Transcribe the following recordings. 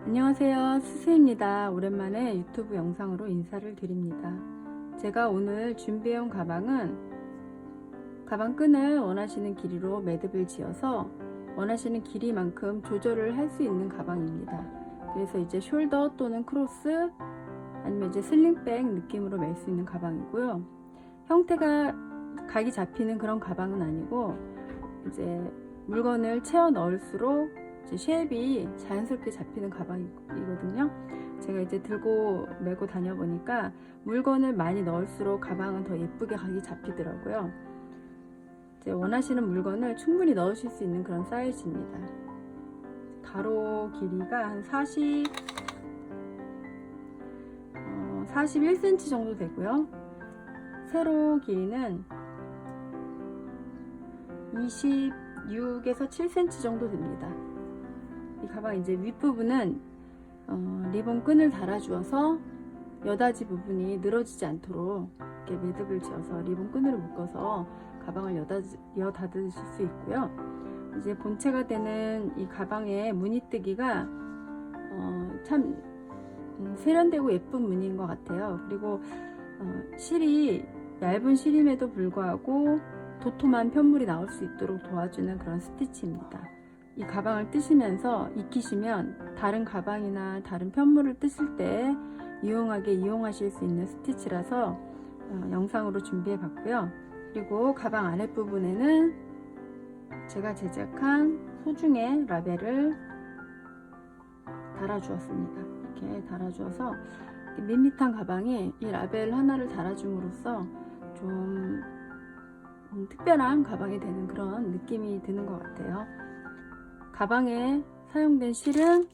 안녕하세요, 수수입니다. 오랜만에 유튜브 영상으로 인사를 드립니다. 제가 오늘 준비해온 가방은 가방 끈을 원하시는 길이로 매듭을 지어서 원하시는 길이만큼 조절을 할 수 있는 가방입니다. 그래서 이제 숄더 또는 크로스 아니면 이제 슬링백 느낌으로 멜 수 있는 가방이고요. 형태가 각이 잡히는 그런 가방은 아니고 이제 물건을 채워 넣을수록 쉐입이 자연스럽게 잡히는 가방이거든요. 제가 이제 들고 메고 다녀 보니까 물건을 많이 넣을수록 가방은 더 예쁘게 각이 잡히더라고요. 이제 원하시는 물건을 충분히 넣으실 수 있는 그런 사이즈입니다. 가로 길이가 한 41cm 정도 되고요. 세로 길이는 26에서 7cm 정도 됩니다. 이 가방 이제 윗부분은 리본 끈을 달아주어서 여닫이 부분이 늘어지지 않도록 이렇게 매듭을 지어서 리본 끈으로 묶어서 가방을 여닫으실 수 있고요. 이제 본체가 되는 이 가방의 무늬뜨기가 참 세련되고 예쁜 무늬인 것 같아요. 그리고 실이 얇은 실임에도 불구하고 도톰한 편물이 나올 수 있도록 도와주는 그런 스티치입니다. 이 가방을 뜨시면서 익히시면 다른 가방이나 다른 편물을 뜨실 때 유용하게 이용하실 수 있는 스티치라서 영상으로 준비해 봤고요. 그리고 가방 아랫부분에는 제가 제작한 소중의 라벨을 달아주었습니다. 이렇게 달아주어서 밋밋한 가방에 이 라벨 하나를 달아줌으로써 좀 특별한 가방이 되는 그런 느낌이 드는 것 같아요. 가방에 사용된 실은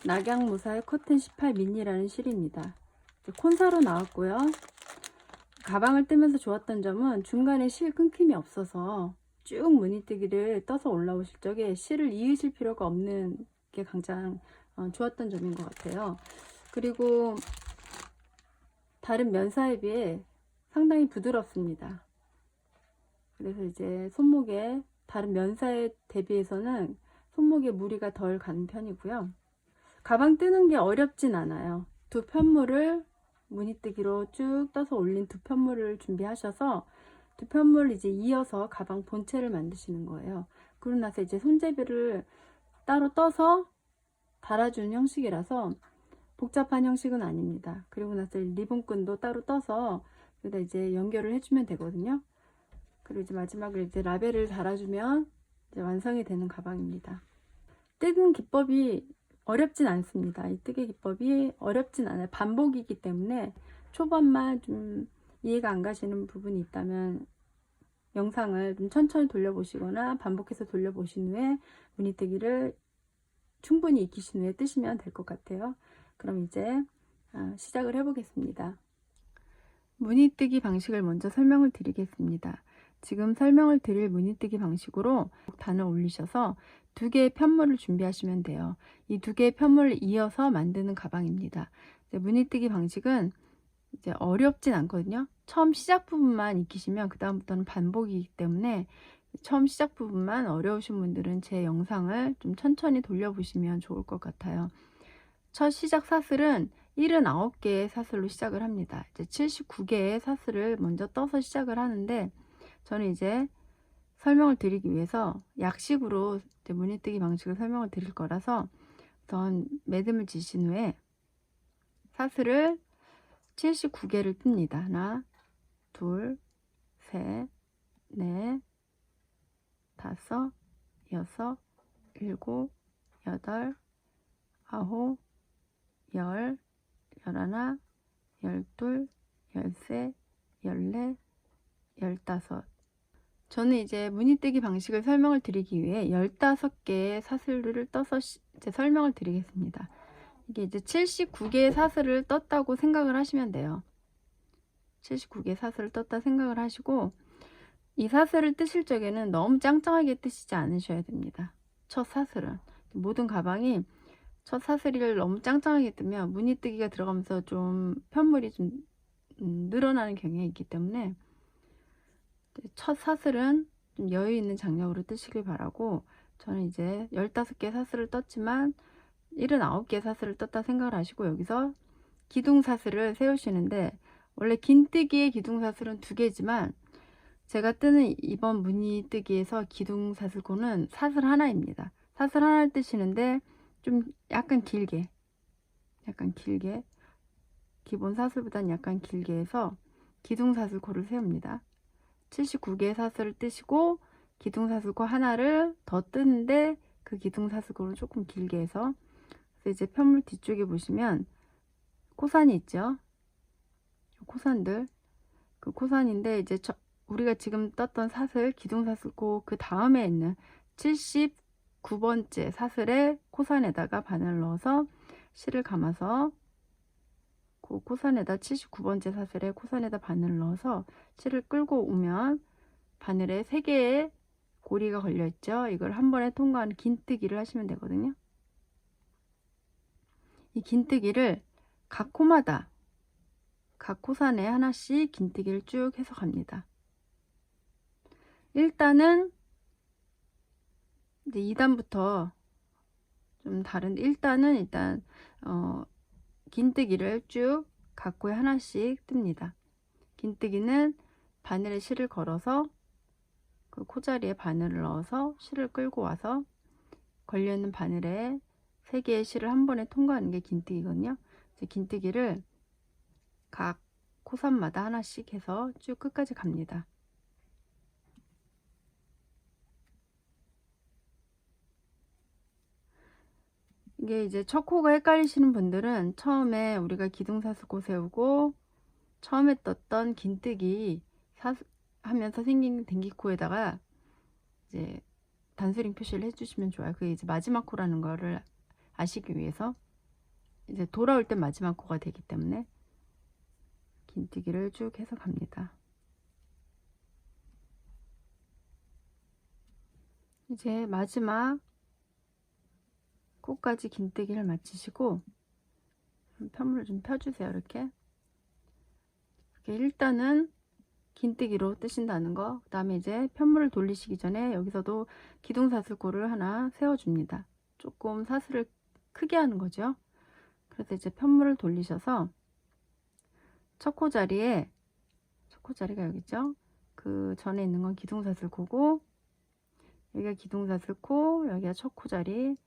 낙양무사의 커튼 18 미니라는 실입니다. 콘사로 나왔고요. 가방을 뜨면서 좋았던 점은 중간에 실 끊김이 없어서 쭉 무늬뜨기를 떠서 올라오실 적에 실을 이으실 필요가 없는 게 가장 좋았던 점인 것 같아요. 그리고 다른 면사에 비해 상당히 부드럽습니다. 그래서 이제 손목에 다른 면사에 대비해서는 손목에 무리가 덜 가는 편이고요. 가방 뜨는 게 어렵진 않아요. 두 편물을 무늬뜨기로 쭉 떠서 올린 두 편물을 준비하셔서 두 편물을 이제 이어서 가방 본체를 만드시는 거예요. 그러고 나서 이제 손잡이를 따로 떠서 달아주는 형식이라서 복잡한 형식은 아닙니다. 그리고 나서 리본끈도 따로 떠서 여기다 이제 연결을 해주면 되거든요. 그리고 이제 마지막으로 이제 라벨을 달아주면 이제 완성이 되는 가방입니다. 뜨는 기법이 어렵진 않습니다. 이 뜨개 기법이 어렵진 않아요. 반복이기 때문에 초반만 좀 이해가 안 가시는 부분이 있다면 영상을 좀 천천히 돌려보시거나 반복해서 돌려보신 후에 무늬뜨기를 충분히 익히신 후에 뜨시면 될 것 같아요. 그럼 이제 시작을 해보겠습니다. 무늬뜨기 방식을 먼저 설명을 드리겠습니다. 지금 설명을 드릴 무늬뜨기 방식으로 단을 올리셔서 두 개의 편물을 준비하시면 돼요. 이 두 개의 편물을 이어서 만드는 가방입니다. 무늬뜨기 방식은 이제 어렵진 않거든요. 처음 시작 부분만 익히시면 그 다음부터는 반복이기 때문에 처음 시작 부분만 어려우신 분들은 제 영상을 좀 천천히 돌려보시면 좋을 것 같아요. 첫 시작 사슬은 79개의 사슬로 시작을 합니다. 이제 79개의 사슬을 먼저 떠서 시작을 하는데 저는 이제 설명을 드리기 위해서 약식으로 무늬뜨기 방식을 설명을 드릴 거라서 우선 매듭을 지신 후에 사슬을 79개를 뜹니다. 하나, 둘, 셋, 넷, 다섯, 여섯, 일곱, 여덟, 아홉, 열, 열하나, 열둘, 열세, 열넷, 열다섯. 저는 이제 무늬뜨기 방식을 설명을 드리기 위해 15개의 사슬을 떠서 이제 설명을 드리겠습니다. 이게 이제 79개의 사슬을 떴다고 생각을 하시면 돼요. 79개의 사슬을 떴다 생각을 하시고 이 사슬을 뜨실 적에는 너무 짱짱하게 뜨시지 않으셔야 됩니다. 첫 사슬은 모든 가방이 첫 사슬을 너무 짱짱하게 뜨면 무늬뜨기가 들어가면서 좀 편물이 좀 늘어나는 경향이 있기 때문에 첫 사슬은 좀 여유 있는 장력으로 뜨시길 바라고 저는 이제 15개 사슬을 떴지만 79개 사슬을 떴다 생각을 하시고 여기서 기둥사슬을 세우시는데, 원래 긴뜨기의 기둥사슬은 2개지만 제가 뜨는 이번 무늬뜨기에서 기둥사슬코는 사슬 하나입니다. 사슬 하나를 뜨시는데 좀 약간 길게 기본 사슬보다는 약간 길게 해서 기둥사슬코를 세웁니다. 79개의 사슬을 뜨시고 기둥사슬코 하나를 더 뜨는데 그 기둥사슬코를 조금 길게 해서, 그래서 이제 편물 뒤쪽에 보시면 코산이 있죠. 코산들, 그 코산인데 이제 우리가 지금 떴던 사슬 기둥사슬코 그 다음에 있는 79번째 사슬에 코산에다가 바늘을 넣어서 실을 감아서 그 코산에다 79번째 사슬에 코산에다 바늘을 넣어서 실을 끌고 오면 바늘에 3개의 고리가 걸려 있죠. 이걸 한 번에 통과하는 긴뜨기를 하시면 되거든요. 이 긴뜨기를 각 코마다 각 코산에 하나씩 긴뜨기를 쭉 해서 갑니다. 일단은 이제 2단부터 좀 다른데, 일단은 긴뜨기를 쭉 각 코에 하나씩 뜹니다. 긴뜨기는 바늘에 실을 걸어서 그 코자리에 바늘을 넣어서 실을 끌고 와서 걸려있는 바늘에 3개의 실을 한 번에 통과하는 게 긴뜨기거든요. 이제 긴뜨기를 각 코산마다 하나씩 해서 쭉 끝까지 갑니다. 이게 이제 첫 코가 헷갈리시는 분들은 처음에 우리가 기둥사슬코 세우고 처음에 떴던 긴뜨기 하면서 생긴 댕기코에다가 이제 단수링 표시를 해주시면 좋아요. 그게 이제 마지막 코라는 거를 아시기 위해서, 이제 돌아올 땐 마지막 코가 되기 때문에 긴뜨기를 쭉 해서 갑니다. 이제 마지막 코까지 긴뜨기를 마치시고 편물을 좀 펴주세요. 이렇게 일단은 긴뜨기로 뜨신다는 거. 그 다음에 이제 편물을 돌리시기 전에 여기서도 기둥사슬코를 하나 세워줍니다. 조금 사슬을 크게 하는 거죠. 그래서 이제 편물을 돌리셔서 첫 코 자리에, 첫 코 자리가 여기 있죠. 그 전에 있는 건 기둥사슬코고 여기가 기둥사슬코, 여기가 첫 코 자리,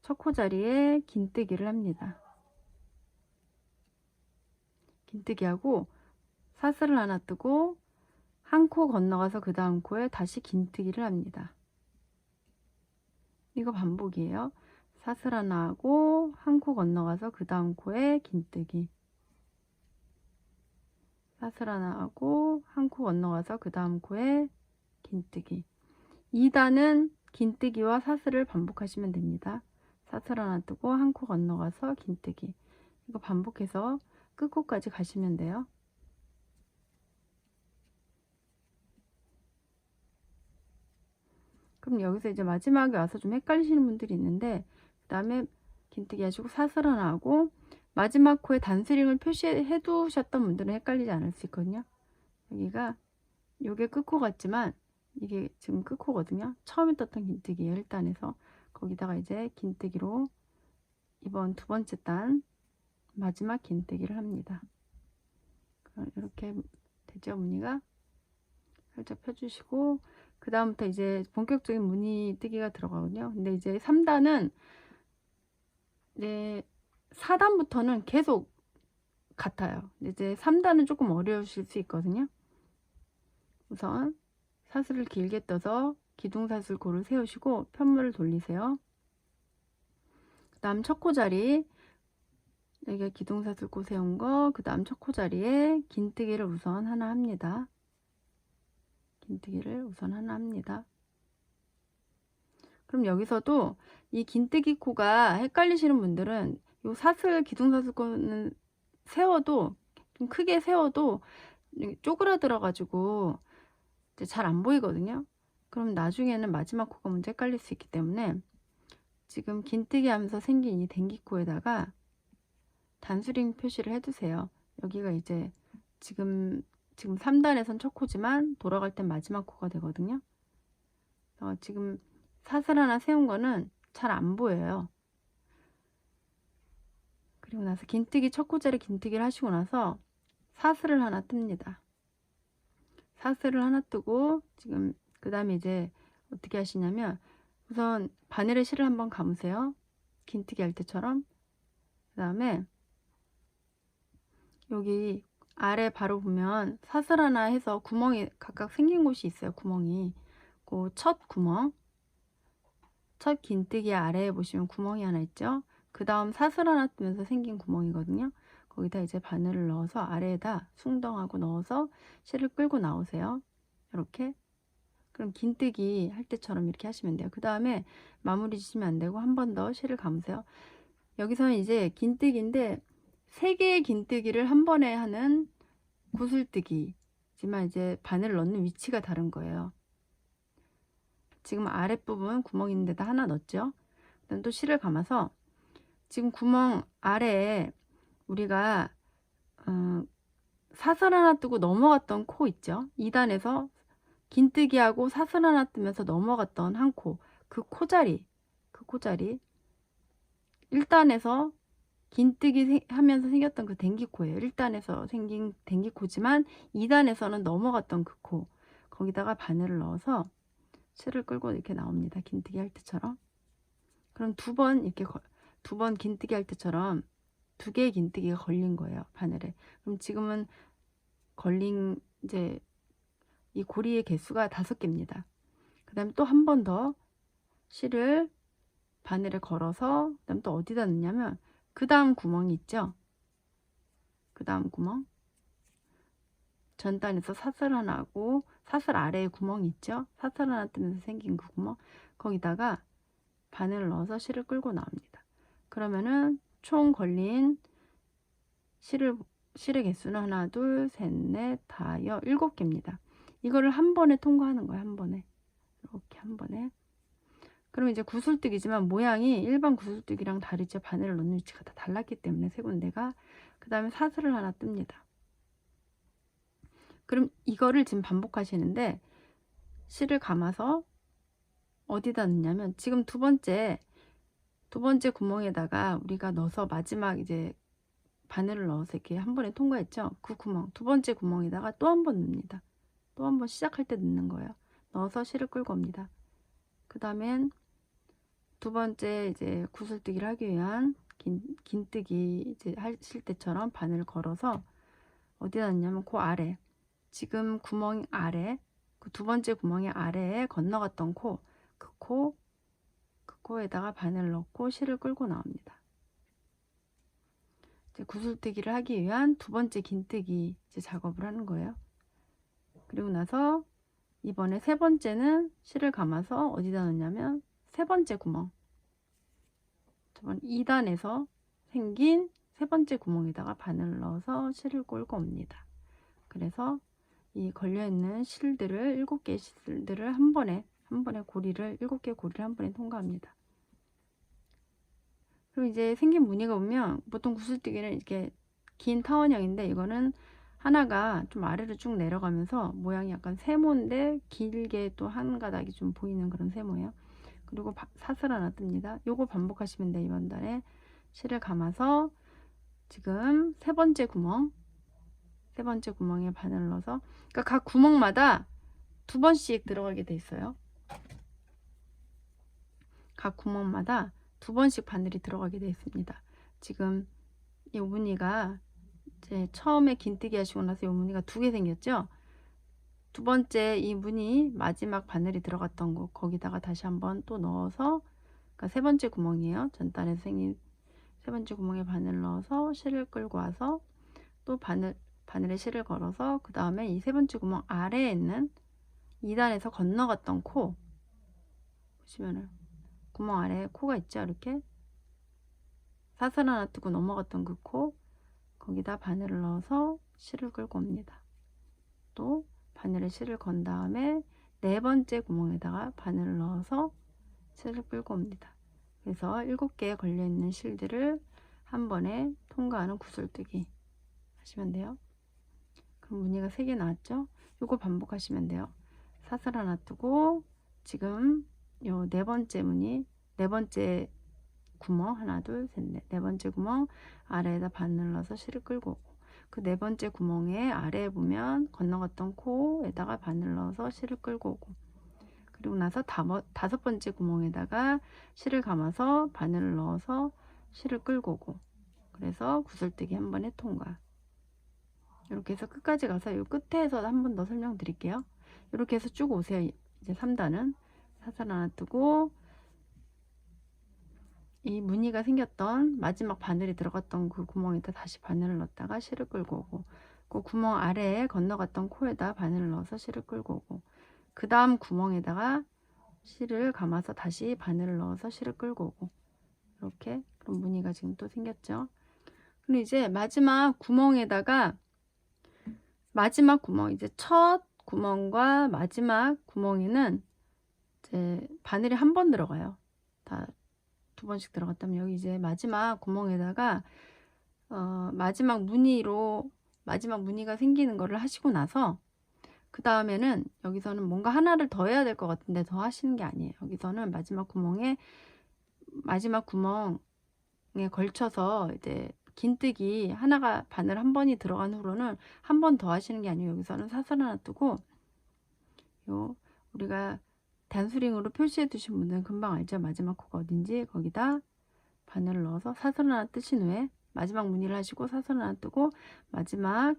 첫 코 자리에 긴뜨기를 합니다. 긴뜨기 하고 사슬을 하나 뜨고 한 코 건너가서 그 다음 코에 다시 긴뜨기를 합니다. 이거 반복이에요. 사슬 하나 하고 한 코 건너가서 그 다음 코에 긴뜨기, 사슬 하나 하고 한 코 건너가서 그 다음 코에 긴뜨기. 2단은 긴뜨기와 사슬을 반복하시면 됩니다. 사슬 하나 뜨고 한 코 건너가서 긴뜨기, 이거 반복해서 끝코까지 가시면 돼요. 그럼 여기서 이제 마지막에 와서 좀 헷갈리시는 분들이 있는데, 그 다음에 긴뜨기 하시고 사슬 하나 하고 마지막 코에 단수링을 표시해 두셨던 분들은 헷갈리지 않을 수 있거든요. 여기가 요게 끝코 같지만 이게 지금 끝코거든요. 처음에 떴던 긴뜨기예요. 1단에서 거기다가 이제 긴뜨기로 이번 2번째 단 마지막 긴뜨기를 합니다. 이렇게 되죠. 무늬가 살짝 펴주시고 그 다음부터 이제 본격적인 무늬 뜨기가 들어가거든요. 근데 이제 3단은 이제 4단부터는 계속 같아요. 이제 3단은 조금 어려우실 수 있거든요. 우선 사슬을 길게 떠서 기둥사슬코를 세우시고 편물을 돌리세요. 그 다음 첫 코 자리, 여기가 기둥사슬코 세운 거, 그 다음 첫 코 자리에 긴뜨기를 우선 하나 합니다. 긴뜨기를 우선 하나 합니다. 그럼 여기서도 이 긴뜨기 코가 헷갈리시는 분들은 이 사슬 기둥사슬코는 세워도 좀 크게 세워도 쪼그라들어 가지고 잘 안 보이거든요. 그럼 나중에는 마지막 코가 먼저 헷갈릴 수 있기 때문에 지금 긴뜨기 하면서 생긴 이 댕기코에다가 단수링 표시를 해두세요. 여기가 이제 지금 3단에선 첫 코지만 돌아갈 땐 마지막 코가 되거든요. 지금 사슬 하나 세운 거는 잘 안 보여요. 그리고 나서 긴뜨기 첫 코자리 긴뜨기를 하시고 나서 사슬을 하나 뜹니다. 사슬을 하나 뜨고 지금 그 다음에 이제 어떻게 하시냐면 우선 바늘에 실을 한번 감으세요. 긴뜨기 할 때처럼. 그 다음에 여기 아래 바로 보면 사슬 하나 해서 구멍이 각각 생긴 곳이 있어요. 구멍이. 그 첫 구멍, 첫 긴뜨기 아래에 보시면 구멍이 하나 있죠. 그 다음 사슬 하나 뜨면서 생긴 구멍이거든요. 거기다 이제 바늘을 넣어서 아래에다 숭덩하고 넣어서 실을 끌고 나오세요. 이렇게. 그럼 긴뜨기 할 때처럼 이렇게 하시면 돼요. 그 다음에 마무리 지시면 안 되고 한 번 더 실을 감으세요. 여기서는 이제 긴뜨기인데 3개의 긴뜨기를 한 번에 하는 구슬뜨기지만 이제 바늘을 넣는 위치가 다른 거예요. 지금 아랫부분 구멍 있는 데다 하나 넣었죠. 그다음 또 실을 감아서 지금 구멍 아래에 우리가 사슬 하나 뜨고 넘어갔던 코 있죠. 2단에서 긴뜨기하고 사슬 하나 뜨면서 넘어갔던 한 코, 그 코자리 1단에서 긴뜨기 하면서 생겼던 그 댕기코예요. 1단에서 생긴 댕기코지만 2단에서는 넘어갔던 그 코, 거기다가 바늘을 넣어서 실을 끌고 이렇게 나옵니다. 긴뜨기 할 때처럼. 그럼 두 번 이렇게 두 번 긴뜨기 할 때처럼 2개의 긴뜨기가 걸린 거예요. 바늘에. 그럼 지금은 걸린 이제 이 고리의 개수가 5개입니다. 그 다음에 또 한 번 더 실을 바늘에 걸어서 그 다음 또 어디다 넣냐면 그 다음 구멍이 있죠. 그 다음 구멍 전단에서 사슬 하나 하고 사슬 아래에 구멍이 있죠. 사슬 하나 뜨면서 생긴 그 구멍 거기다가 바늘을 넣어서 실을 끌고 나옵니다. 그러면은 총 걸린 실의 개수는 하나, 둘, 셋, 넷, 다, 7개입니다. 이거를 한 번에 통과하는 거예요. 한 번에. 이렇게 한 번에. 그럼 이제 구슬뜨기지만 모양이 일반 구슬뜨기랑 다르죠. 바늘을 넣는 위치가 다 달랐기 때문에 세 군데가. 그 다음에 사슬을 하나 뜹니다. 그럼 이거를 지금 반복하시는데 실을 감아서 어디다 넣냐면 지금 두 번째 구멍에다가 우리가 넣어서 마지막 이제 바늘을 넣어서 이렇게 한 번에 통과했죠. 그 구멍 두 번째 구멍에다가 또 한 번 넣습니다. 또 한 번 시작할 때 넣는 거예요. 넣어서 실을 끌고 옵니다. 그 다음엔 두 번째 이제 구슬뜨기를 하기 위한 긴뜨기 이제 하실 때처럼 바늘을 걸어서 어디다 넣냐면 그 아래 지금 구멍 아래 그 두 번째 구멍의 아래에 건너갔던 그 코에다가 바늘을 넣고 실을 끌고 나옵니다. 이제 구슬뜨기를 하기 위한 두 번째 긴뜨기 이제 작업을 하는 거예요. 그리고 나서 이번에 세 번째는 실을 감아서 어디다 넣냐면 세 번째 구멍, 저번 2단에서 생긴 세 번째 구멍에다가 바늘을 넣어서 실을 끌고 옵니다. 그래서 이 걸려있는 실들을 7개의 실들을 한 번에 고리를 7개의 고리를 한 번에 통과합니다. 그리고 이제 생긴 무늬가 보면 보통 구슬뜨기는 이렇게 긴 타원형인데 이거는 하나가 좀 아래로 쭉 내려가면서 모양이 약간 세모인데 길게 또 한 가닥이 좀 보이는 그런 세모예요. 그리고 사슬 하나 뜹니다. 요거 반복하시면 돼요. 이번 달에 실을 감아서 지금 세 번째 구멍에 바늘을 넣어서 그러니까 각 구멍마다 두 번씩 들어가게 돼 있어요. 각 구멍마다 두 번씩 바늘이 들어가게 되어 있습니다. 지금 이 무늬가 이제 처음에 긴뜨기 하시고 나서 이 무늬가 2개 생겼죠. 두 번째 이 무늬 마지막 바늘이 들어갔던 곳 거기다가 다시 한번 또 넣어서 그러니까 세 번째 구멍이에요. 전단에서 생긴 세 번째 구멍에 바늘을 넣어서 실을 끌고 와서 또 바늘에 실을 걸어서 그 다음에 이 세 번째 구멍 아래에 있는 2단에서 건너갔던 코 보시면은 구멍 아래에 코가 있죠. 이렇게 사슬 하나 뜨고 넘어갔던 그 코 거기다 바늘을 넣어서 실을 끌고 옵니다. 또 바늘에 실을 건 다음에 네 번째 구멍에다가 바늘을 넣어서 실을 끌고 옵니다. 그래서 7개에 걸려있는 실들을 한 번에 통과하는 구슬뜨기 하시면 돼요. 그럼 무늬가 3개 나왔죠? 요거 반복하시면 돼요. 사슬 하나 뜨고 지금 요 네 번째 무늬 네 번째 구멍 하나 둘 셋 넷, 네 번째 구멍 아래에다 바늘을 넣어서 실을 끌고 오고, 그 네 번째 구멍에 아래에 보면 건너갔던 코에다가 바늘을 넣어서 실을 끌고 오고, 그리고 나서 다섯 번째 구멍에다가 실을 감아서 바늘을 넣어서 실을 끌고 오고, 그래서 구슬뜨기 한 번에 통과. 이렇게 해서 끝까지 가서 이 끝에서 한 번 더 설명드릴게요. 이렇게 해서 쭉 오세요. 이제 3단은 사슬 하나 뜨고, 이 무늬가 생겼던 마지막 바늘이 들어갔던 그 구멍에다 다시 바늘을 넣었다가 실을 끌고 오고, 그 구멍 아래에 건너갔던 코에다 바늘을 넣어서 실을 끌고 오고, 그 다음 구멍에다가 실을 감아서 다시 바늘을 넣어서 실을 끌고 오고, 이렇게 그런 무늬가 지금 또 생겼죠. 그럼 이제 마지막 구멍에다가, 마지막 구멍, 이제 첫 구멍과 마지막 구멍에는 이제 바늘이 한 번 들어가요. 다 두 번씩 들어갔다면 여기 이제 마지막 구멍에다가 마지막 무늬가 생기는 거를 하시고 나서, 그 다음에는 여기서는 뭔가 하나를 더 해야 될 것 같은데 더 하시는 게 아니에요. 여기서는 마지막 구멍에 걸쳐서 이제 긴뜨기 하나가 바늘 한 번이 들어간 후로는 한 번 더 하시는 게 아니에요. 여기서는 사슬 하나 뜨고, 우리가 단수링으로 표시해 두신 분들은 금방 알죠. 마지막 코가 어딘지. 거기다 바늘을 넣어서 사슬 하나 뜨신 후에 마지막 무늬를 하시고 사슬 하나 뜨고, 마지막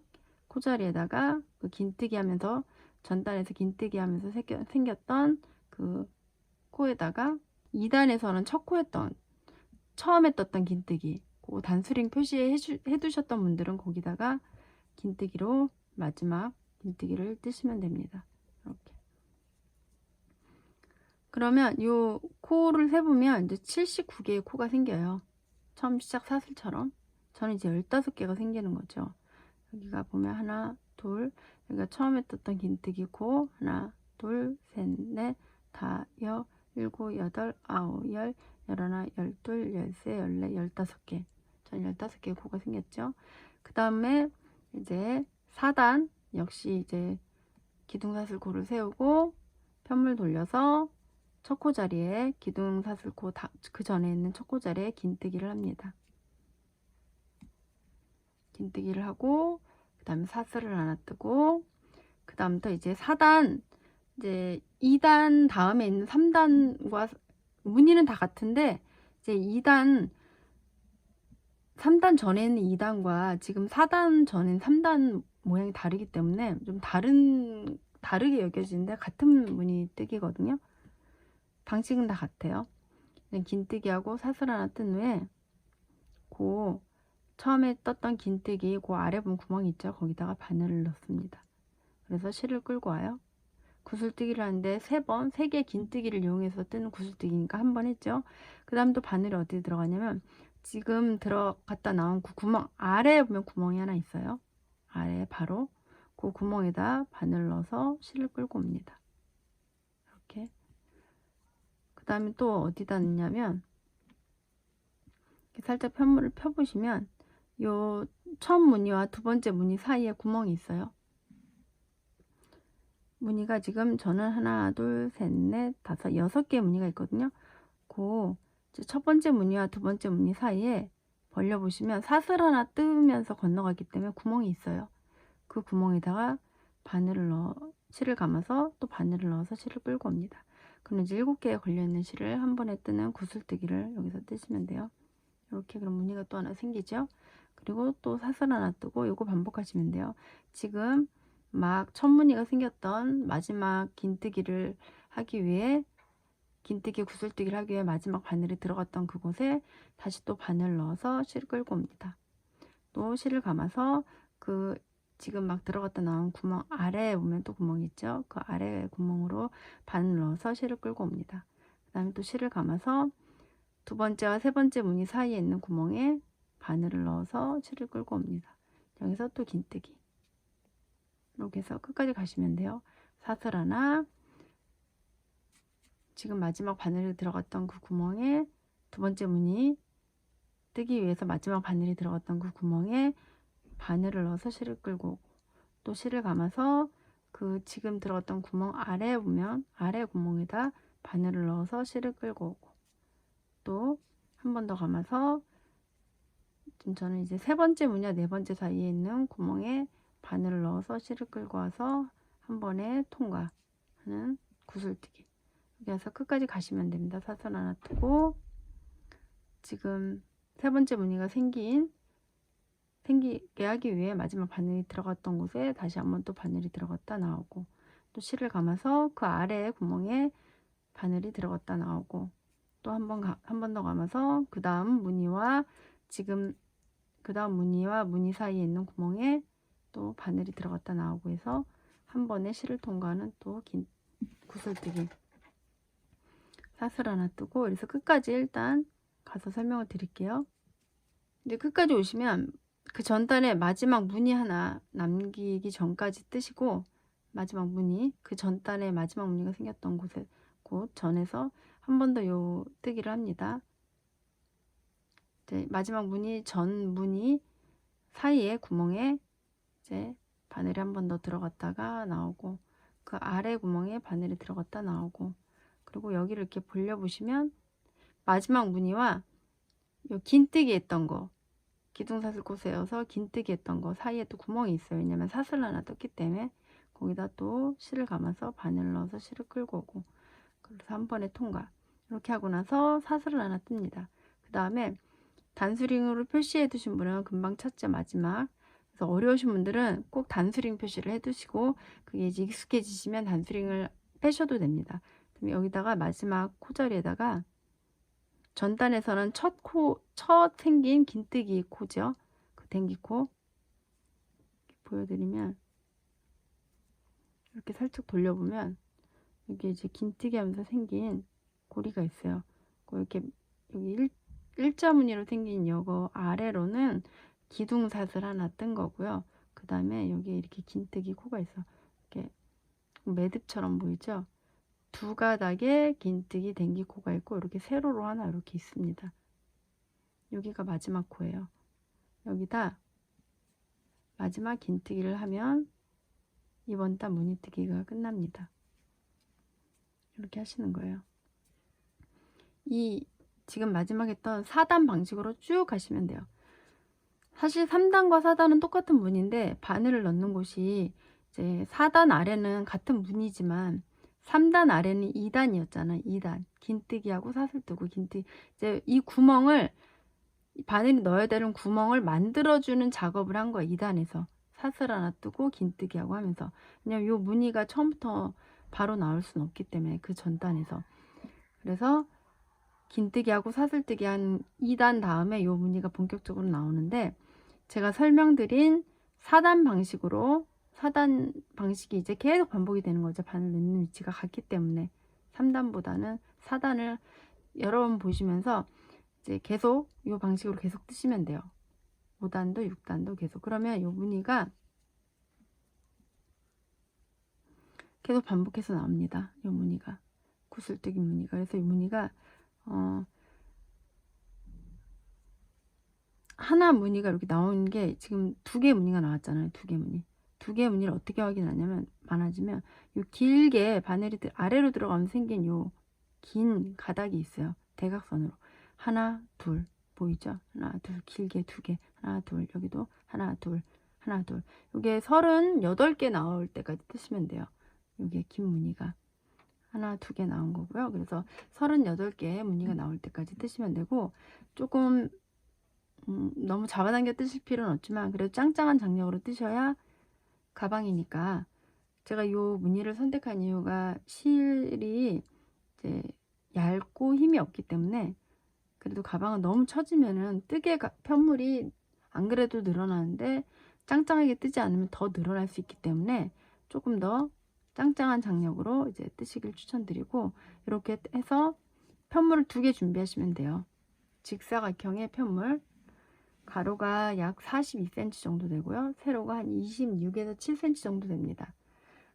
코자리에다가 그 긴뜨기 하면서, 전단에서 긴뜨기 하면서 생겼던 그 코에다가 2단에서는 첫 코였던, 처음에 떴던 긴뜨기, 그 단수링 표시해 두셨던 분들은 거기다가 긴뜨기로 마지막 긴뜨기를 뜨시면 됩니다. 이렇게. 그러면 요 코를 세보면 이제 79개의 코가 생겨요. 처음 시작 사슬처럼. 저는 이제 15개가 생기는 거죠. 여기가 보면 하나, 둘, 여기가 처음에 떴던 긴뜨기 코, 하나, 둘, 셋, 넷, 다, 여, 일곱, 여덟, 아홉, 열, 열하나, 열둘, 열세, 열네, 15개. 전 15개의 코가 생겼죠. 그 다음에 이제 4단, 역시 이제 기둥사슬코를 세우고 편물 돌려서 첫 코 자리에 기둥사슬코 그 전에 있는 첫 코 자리에 긴뜨기를 합니다. 긴뜨기를 하고, 그 다음에 사슬을 하나 뜨고, 그 다음부터 이제 4단, 이제 2단 다음에 있는 3단과 무늬는 다 같은데, 이제 3단 전에 있는 2단과 지금 4단 전에 있는 3단 모양이 다르기 때문에 좀 다르게 여겨지는데 같은 무늬 뜨기거든요. 방식은 다 같아요. 그냥 긴뜨기하고 사슬 하나 뜬 후에 그 처음에 떴던 긴뜨기 그 아래 본 구멍이 있죠. 거기다가 바늘을 넣습니다. 그래서 실을 끌고 와요. 구슬뜨기를 하는데 3개 긴뜨기를 이용해서 뜨는 구슬뜨기니까 한 번 했죠. 그 다음 또 바늘이 어디 들어가냐면, 지금 들어갔다 나온 그 구멍 아래에 보면 구멍이 하나 있어요. 아래에 바로 그 구멍에다 바늘을 넣어서 실을 끌고 옵니다. 이렇게. 그 다음에 또 어디다 넣냐면, 살짝 편물을 펴보시면 요 첫 무늬와 두 번째 무늬 사이에 구멍이 있어요. 무늬가 지금 저는 하나, 둘, 셋, 넷, 다섯, 6개의 무늬가 있거든요. 그 첫 번째 무늬와 두 번째 무늬 사이에 벌려보시면 사슬 하나 뜨면서 건너가기 때문에 구멍이 있어요. 그 구멍에다가 실을 감아서 또 바늘을 넣어서 실을 끌고 옵니다. 그럼 이제 7개에 걸려있는 실을 한 번에 뜨는 구슬뜨기를 여기서 뜨시면 돼요. 이렇게. 그럼 무늬가 또 하나 생기죠. 그리고 또 사슬 하나 뜨고 요거 반복하시면 돼요. 지금 막 첫 무늬가 생겼던 마지막 긴뜨기를 하기 위해, 긴뜨기 구슬뜨기를 하기 위해 마지막 바늘이 들어갔던 그곳에 다시 또 바늘 넣어서 실을 끌고 옵니다. 또 실을 감아서 그 지금 막 들어갔다 나온 구멍 아래에 보면 또 구멍이 있죠. 그 아래 구멍으로 바늘 넣어서 실을 끌고 옵니다. 그 다음에 또 실을 감아서 두 번째와 세 번째 무늬 사이에 있는 구멍에 바늘을 넣어서 실을 끌고 옵니다. 여기서 또 긴뜨기. 이렇게 해서 끝까지 가시면 돼요. 사슬 하나, 지금 마지막 바늘이 들어갔던 그 구멍에 두 번째 무늬 뜨기 위해서 마지막 바늘이 들어갔던 그 구멍에 바늘을 넣어서 실을 끌고 오고, 또 실을 감아서 그 지금 들어갔던 구멍 아래에 보면 아래 구멍에다 바늘을 넣어서 실을 끌고 오고, 또 한 번 더 감아서 지금 저는 이제 세 번째 무늬와 네 번째 사이에 있는 구멍에 바늘을 넣어서 실을 끌고 와서 한 번에 통과하는 구슬뜨기. 여기서 끝까지 가시면 됩니다. 사선 하나 뜨고, 지금 세 번째 무늬가 생기게 하기 위해 마지막 바늘이 들어갔던 곳에 다시 한번 또 바늘이 들어갔다 나오고, 또 실을 감아서 그 아래 구멍에 바늘이 들어갔다 나오고, 또 한 번 더 감아서 그 다음 무늬와 무늬 사이에 있는 구멍에 또 바늘이 들어갔다 나오고 해서 한 번에 실을 통과하는 또 긴 구슬뜨기. 사슬 하나 뜨고, 그래서 끝까지 일단 가서 설명을 드릴게요. 이제 끝까지 오시면 그 전단에 마지막 무늬 하나 남기기 전까지 뜨시고, 마지막 무늬, 그 전단에 마지막 무늬가 생겼던 곳 전에서 한 번 더 요 뜨기를 합니다. 이제 마지막 무늬 전 무늬 사이에 구멍에 이제 바늘이 한 번 더 들어갔다가 나오고, 그 아래 구멍에 바늘이 들어갔다 나오고, 그리고 여기를 이렇게 벌려 보시면 마지막 무늬와 요 긴뜨기 했던 거, 기둥사슬 코스여서 긴뜨기 했던 거 사이에 또 구멍이 있어요. 왜냐면 사슬 하나 떴기 때문에. 거기다 또 실을 감아서 바늘 넣어서 실을 끌고 오고, 그래서 한 번에 통과. 이렇게 하고 나서 사슬을 하나 뜹니다. 그 다음에 단수링으로 표시해 두신 분은 금방 찾죠, 마지막. 그래서 어려우신 분들은 꼭 단수링 표시를 해 두시고, 그게 이제 익숙해지시면 단수링을 빼셔도 됩니다. 그럼 여기다가 마지막 코자리에다가 전단에서는 첫 생긴 긴뜨기 코죠. 그 댕기코 보여드리면, 이렇게 살짝 돌려보면 여기 이제 긴뜨기 하면서 생긴 고리가 있어요. 이렇게 여기 일자 무늬로 생긴 요거 아래로는 기둥사슬 하나 뜬 거고요. 그 다음에 여기 이렇게 긴뜨기 코가 있어. 이렇게 매듭처럼 보이죠? 두 가닥의 긴뜨기 댕기 코가 있고, 이렇게 세로로 하나 이렇게 있습니다. 여기가 마지막 코예요. 여기다 마지막 긴뜨기를 하면 이번 단 무늬뜨기가 끝납니다. 이렇게 하시는 거예요. 이 지금 마지막 했던 4단 방식으로 쭉 가시면 돼요. 사실 3단과 4단은 똑같은 무늬인데 바늘을 넣는 곳이 이제 4단 아래는 같은 무늬지만 3단 아래는 2단이었잖아. 2단 긴뜨기하고 사슬 뜨고 긴뜨기, 이제 이 구멍을, 바늘이 넣어야 되는 구멍을 만들어주는 작업을 한 거야. 2단에서 사슬 하나 뜨고 긴뜨기하고 하면서. 왜냐면 이 무늬가 처음부터 바로 나올 수는 없기 때문에, 그 전단에서. 그래서 긴뜨기하고 사슬뜨기 한 2단 다음에 이 무늬가 본격적으로 나오는데, 제가 설명드린 4단 방식이 이제 계속 반복이 되는 거죠. 바늘 넣는 위치가 같기 때문에. 3단보다는 4단을 여러 번 보시면서 이제 계속 이 방식으로 계속 뜨시면 돼요. 5단도 6단도 계속. 그러면 이 무늬가 계속 반복해서 나옵니다. 이 무늬가 구슬뜨기 무늬가. 그래서 이 무늬가 하나 무늬가 이렇게 나오는 게 지금 2개 무늬가 나왔잖아요. 2개 무늬. 2개 무늬를 어떻게 확인하냐면, 많아지면 요 길게 바늘이 아래로 들어가면 생긴 요 긴 가닥이 있어요. 대각선으로. 하나, 둘. 보이죠? 하나, 둘. 길게 2개. 하나, 둘. 여기도 하나, 둘. 하나, 둘. 요게 38개 나올 때까지 뜨시면 돼요. 요게 긴 무늬가. 하나, 2개 나온 거고요. 그래서 38개의 무늬가 나올 때까지 뜨시면 되고, 조금 너무 잡아당겨 뜨실 필요는 없지만 그래도 짱짱한 장력으로 뜨셔야 가방이니까. 제가 이 무늬를 선택한 이유가 실이 이제 얇고 힘이 없기 때문에. 그래도 가방은 너무 처지면은 편물이 안 그래도 늘어나는데 짱짱하게 뜨지 않으면 더 늘어날 수 있기 때문에 조금 더 짱짱한 장력으로 이제 뜨시길 추천드리고, 이렇게 해서 편물을 2개 준비하시면 돼요. 직사각형의 편물, 가로가 약 42cm 정도 되고요. 세로가 한 26에서 7cm 정도 됩니다.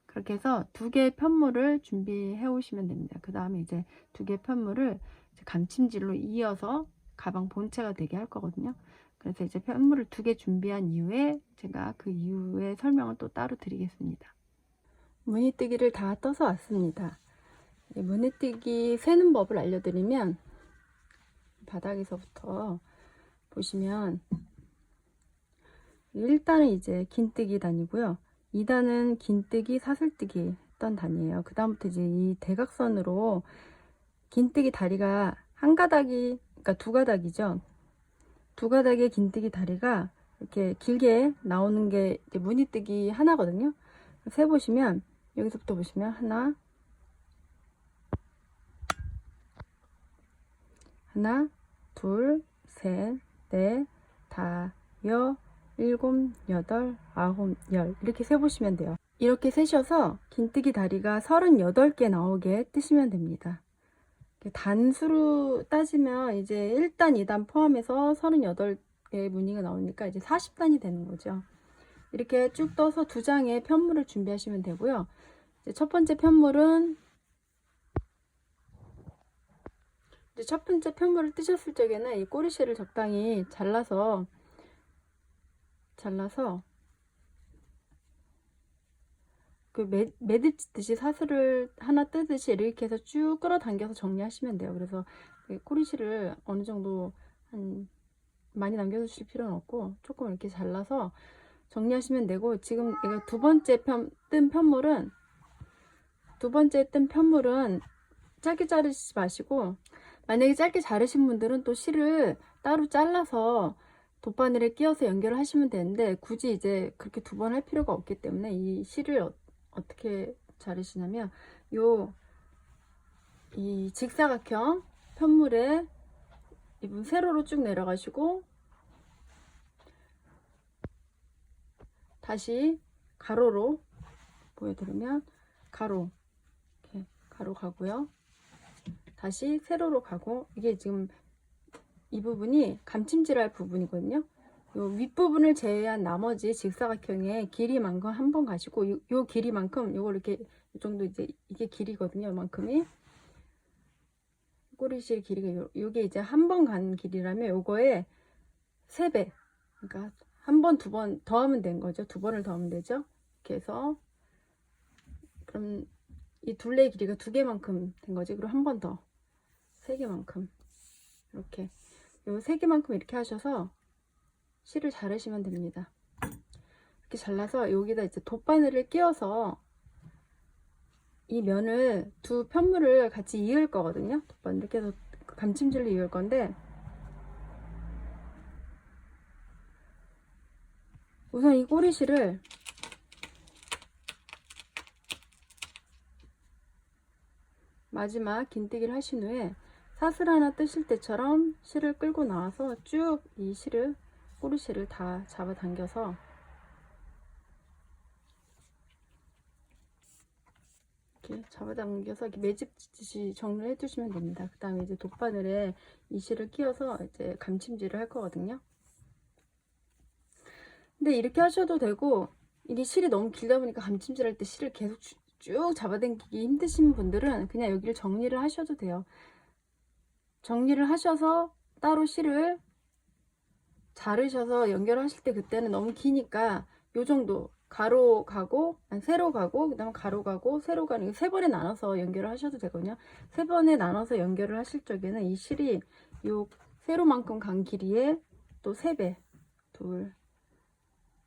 그렇게 해서 2개의 편물을 준비해 오시면 됩니다. 그 다음에 이제 2개의 편물을 감침질로 이어서 가방 본체가 되게 할 거거든요. 그래서 이제 편물을 2개 준비한 이후에 제가 그 이후에 설명을 또 따로 드리겠습니다. 무늬뜨기를 다 떠서 왔습니다. 무늬뜨기 세는 법을 알려드리면, 바닥에서부터 보시면 1단은 이제 긴뜨기 단이고요. 2단은 긴뜨기 사슬뜨기 했던 단이에요. 그 다음부터 이제 이 대각선으로 긴뜨기 다리가 한 가닥이, 그러니까 두 가닥이죠. 두 가닥의 긴뜨기 다리가 이렇게 길게 나오는 게 이제 무늬뜨기 하나거든요. 세 보시면 여기서부터 보시면 하나, 둘, 셋, 넷, 다, 여, 일곱, 여덟, 아홉, 열 이렇게 세보시면 돼요. 이렇게 세셔서 긴뜨기 다리가 38개 나오게 뜨시면 됩니다. 단수로 따지면 이제 1단, 2단 포함해서 38개의 무늬가 나오니까 이제 40단이 되는 거죠. 이렇게 쭉 떠서 두 장의 편물을 준비하시면 되고요. 이제 첫 번째 편물은 첫 번째 편물을 뜨셨을 적에는 이 꼬리실을 적당히 잘라서 그 매듭짓듯이 사슬을 하나 뜨듯이 이렇게 해서 쭉 끌어당겨서 정리하시면 돼요. 그래서 꼬리실을 어느 정도 많이 남겨두실 필요는 없고 조금 이렇게 잘라서 정리하시면 되고, 지금 내가 두 번째 뜬 편물은 짧게 자르시지 마시고, 만약에 짧게 자르신 분들은 또 실을 따로 잘라서 돗바늘에 끼워서 연결을 하시면 되는데, 굳이 이제 그렇게 두 번 할 필요가 없기 때문에 이 실을 어떻게 자르시냐면, 이 직사각형 편물에 이 부분 세로로 쭉 내려가시고 다시 가로로 보여드리면 가로, 이렇게 가로 가고요. 다시 세로로 가고, 이게 지금 이 부분이 감침질할 부분이거든요. 요 윗부분을 제외한 나머지 직사각형의 길이만큼 한 번 가시고, 요 길이만큼 요걸 이렇게 이 정도, 이제 이게 길이거든요. 이만큼이 꼬리실 길이가 요게 이제 한 번 간 길이라면 요거에 3배, 그러니까 한 번, 두 번 더 하면 된 거죠. 두 번을 더 하면 되죠. 이렇게 해서 그럼 이 둘레 길이가 2개만큼 된 거지. 그리고 한 번 더 3개만큼, 이렇게 요 3개만큼 이렇게 하셔서 실을 자르시면 됩니다. 이렇게 잘라서 여기다 이제 돗바늘을 끼워서 이 면을 두 편물을 같이 이을 거거든요. 돗바늘 이렇게 해서 감침질로 이을 건데, 우선 이 꼬리실을 마지막 긴뜨기를 하신 후에 사슬 하나 뜨실 때처럼 실을 끌고 나와서 쭉 이 꼬리실을 다 잡아당겨서 이렇게 이렇게 매집듯이 정리를 해주시면 됩니다. 그 다음에 이제 돗바늘에 이 실을 끼워서 이제 감침질을 할 거거든요. 근데 이렇게 하셔도 되고, 이게 실이 너무 길다 보니까 감침질 할 때 실을 계속 쭉 잡아당기기 힘드신 분들은 그냥 여기를 정리를 하셔도 돼요. 정리를 하셔서 따로 실을 자르셔서 연결하실 때, 그때는 너무 기니까 요 정도 가로 가고, 아니 세로 가고, 그 다음 가로 가고 세로 가는 3번에 나눠서 연결을 하셔도 되거든요. 3번에 나눠서 연결을 하실 적에는 이 실이 요 세로만큼 간 길이에 또 3배,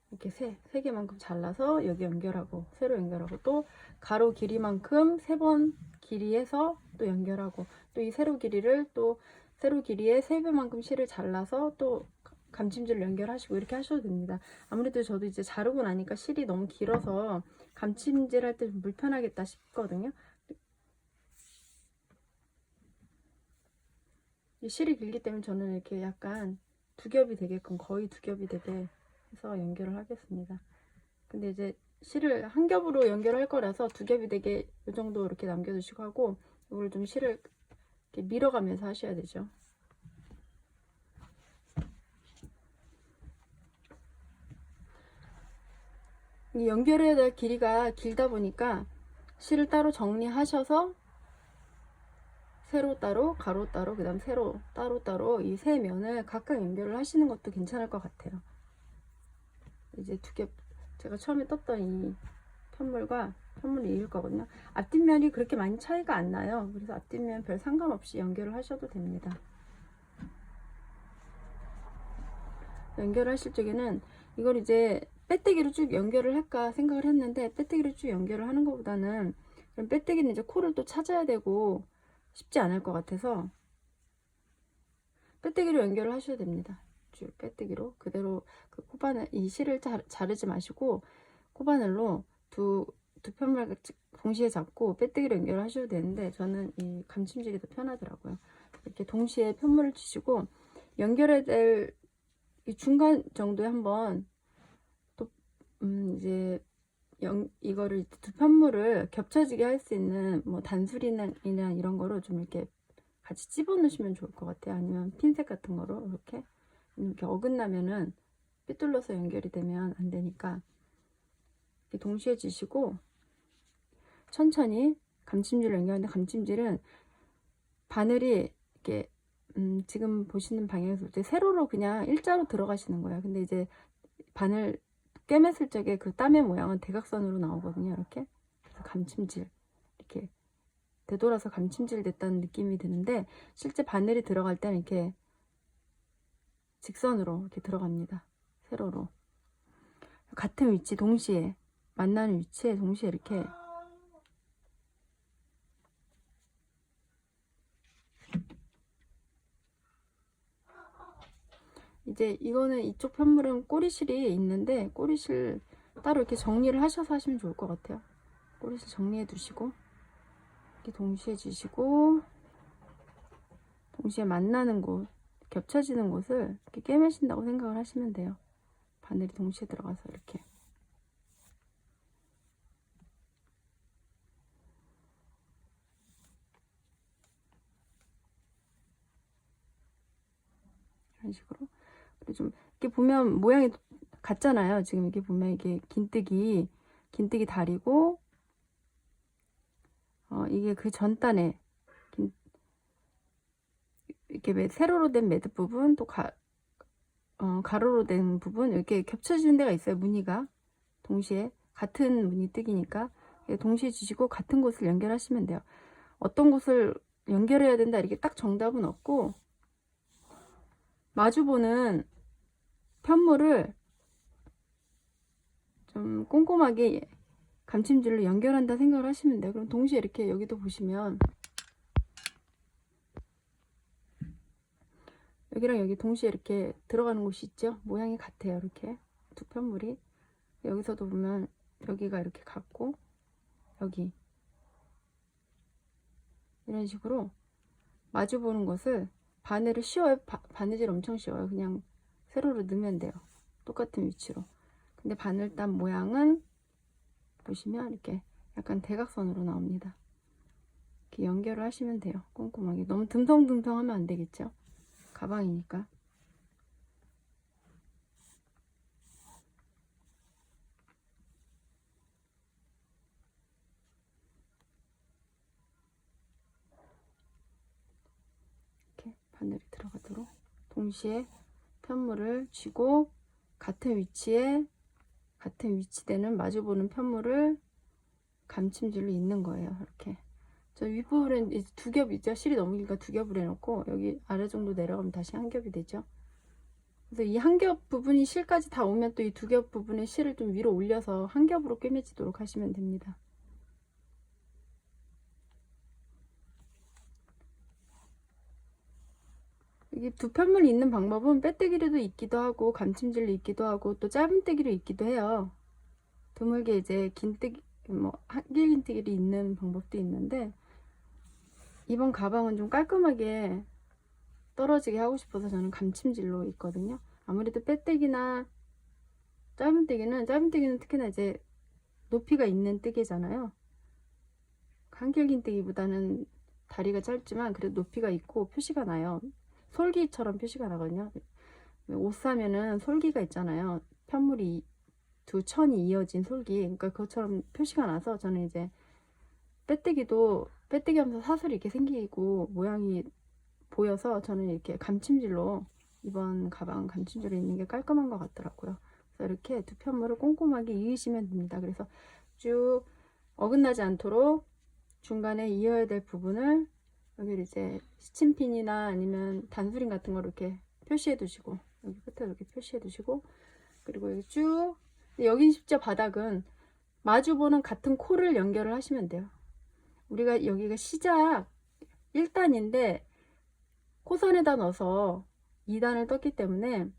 이렇게 3개만큼 잘라서 여기 연결하고, 세로 연결하고, 또 가로 길이만큼 3번 길이에서 또 연결하고, 또 이 세로 길이를 또 세로 길이의 3배만큼 실을 잘라서 또 감침질을 연결하시고, 이렇게 하셔도 됩니다. 아무래도 저도 이제 자르고 나니까 실이 너무 길어서 감침질 할 때 좀 불편하겠다 싶거든요. 이 실이 길기 때문에 저는 이렇게 약간 두 겹이 되게끔, 거의 두 겹이 되게 해서 연결을 하겠습니다. 근데 이제 실을 한 겹으로 연결할 거라서 두 겹이 되게 이 정도 이렇게 남겨두시고 하고, 이걸 좀 실을 이렇게 밀어가면서 하셔야 되죠. 이 연결해야 될 길이가 길다 보니까 실을 따로 정리하셔서 세로 따로, 가로 따로, 그 다음 세로 따로 이 세 면을 각각 연결을 하시는 것도 괜찮을 것 같아요. 이제 두 겹, 제가 처음에 떴던 이 편물과 편물을 이을 거거든요. 앞뒷면이 그렇게 많이 차이가 안 나요. 그래서 앞뒷면 별 상관없이 연결을 하셔도 됩니다. 연결하실 적에는 이걸 이제 빼뜨기로 쭉 연결을 할까 생각을 했는데, 빼뜨기로 쭉 연결을 하는 것보다는 그럼 빼뜨기는 이제 코를 또 찾아야 되고 쉽지 않을 것 같아서 빼뜨기로 연결을 하셔야 됩니다. 쭉 빼뜨기로 그대로 그 코바늘, 이 실을 자르지 마시고 코바늘로 두 편을 동시에 잡고 빼뜨기로 연결하셔도 되는데, 저는 이 감침질이 더 편하더라고요. 이렇게 동시에 편물을 치시고 연결해야 될 이 중간 정도에 한번 또 이제 이거를 두 편물을 겹쳐지게 할 수 있는 뭐 단술이나 이런 거로 좀 이렇게 같이 집어 넣으시면 좋을 것 같아요. 아니면 핀셋 같은 거로 이렇게 어긋나면은 삐뚤러서 연결이 되면 안 되니까 이렇게 동시에 지시고 천천히 감침질을 연결하는데, 감침질은 바늘이 이렇게 지금 보시는 방향에서 이제 세로로 그냥 일자로 들어가시는 거예요. 근데 이제 바늘 꿰맸을 적에 그 땀의 모양은 대각선으로 나오거든요. 이렇게. 그래서 감침질, 이렇게 되돌아서 감침질 됐다는 느낌이 드는데, 실제 바늘이 들어갈 때는 이렇게 직선으로 이렇게 들어갑니다. 세로로. 같은 위치 동시에, 만나는 위치에 동시에 이렇게 이제 이거는 이쪽 편물은 꼬리실이 있는데 꼬리실 따로 이렇게 정리를 하셔서 하시면 좋을 것 같아요. 꼬리실 정리해 두시고 이렇게 동시에 지시고 동시에 만나는 곳, 겹쳐지는 곳을 이렇게 꿰매신다고 생각을 하시면 돼요. 바늘이 동시에 들어가서 이렇게. 이런 식으로. 그리고 좀 이렇게 보면 모양이 같잖아요. 지금 이렇게 보면 이게 긴뜨기 다리고, 이게 그 전단에 이렇게 세로로 된 매듭 부분, 또 가로로 된 부분, 이렇게 겹쳐지는 데가 있어요. 무늬가 동시에 같은 무늬 뜨기니까 동시에 주시고 같은 곳을 연결하시면 돼요. 어떤 곳을 연결해야 된다 이렇게 딱 정답은 없고, 마주보는 편물을 좀 꼼꼼하게 감침질로 연결한다 생각을 하시면 돼요. 그럼 동시에 이렇게 여기도 보시면 여기랑 여기 동시에 이렇게 들어가는 곳이 있죠. 모양이 같아요. 이렇게 두 편물이. 여기서도 보면 여기가 이렇게 같고 여기 이런 식으로 마주 보는 것을, 바늘을 쉬워요. 바느질 엄청 쉬워요. 그냥 세로로 넣으면 돼요. 똑같은 위치로. 근데 바늘단 모양은 보시면 이렇게 약간 대각선으로 나옵니다. 이렇게 연결을 하시면 돼요. 꼼꼼하게. 너무 듬성듬성 하면 안 되겠죠. 가방이니까. 이렇게 바늘이 들어가도록 동시에 편물을 쥐고 같은 위치되는 마주보는 편물을 감침질로 잇는 거예요. 이렇게. 저 윗부분은 이제 두 겹이죠. 실이 너무 길니까 두 겹을 해놓고 여기 아래 정도 내려가면 다시 한 겹이 되죠. 그래서 이 한 겹 부분이 실까지 다 오면 또 이 두 겹 부분의 실을 좀 위로 올려서 한 겹으로 꿰매지도록 하시면 됩니다. 이게 두 편물 있는 방법은 빼뜨기로도 있기도 하고 감침질로 있기도 하고 또 짧은뜨기로 있기도 해요. 드물게 이제 긴뜨기, 뭐 한길 긴뜨기로 있는 방법도 있는데, 이번 가방은 좀 깔끔하게 떨어지게 하고 싶어서 저는 감침질로 있거든요. 아무래도 빼뜨기나 짧은뜨기는 특히나 이제 높이가 있는 뜨개잖아요. 한길 긴뜨기보다는 다리가 짧지만 그래도 높이가 있고 표시가 나요. 솔기처럼 표시가 나거든요. 옷 사면은 솔기가 있잖아요. 편물이 두 천이 이어진 솔기, 그러니까 그것처럼 표시가 나서 저는 이제 빼뜨기 하면서 사슬이 이렇게 생기고 모양이 보여서 저는 이렇게 감침질로, 이번 가방 감침질로 있는 게 깔끔한 것 같더라고요. 그래서 이렇게 두 편물을 꼼꼼하게 이으시면 됩니다. 그래서 쭉 어긋나지 않도록 중간에 이어야 될 부분을 여기 이제 시침핀이나 아니면 단수림 같은 거 이렇게 표시해 두시고, 여기 끝에 끝에 이렇게 표시해 두시고, 그리고 여기 쭉, 여긴 쉽죠. 바닥은 마주보는 같은 코를 연결을 하시면 돼요. 우리가 여기가 시작 1단인데 코선에다 넣어서 2단을 떴기 때문에,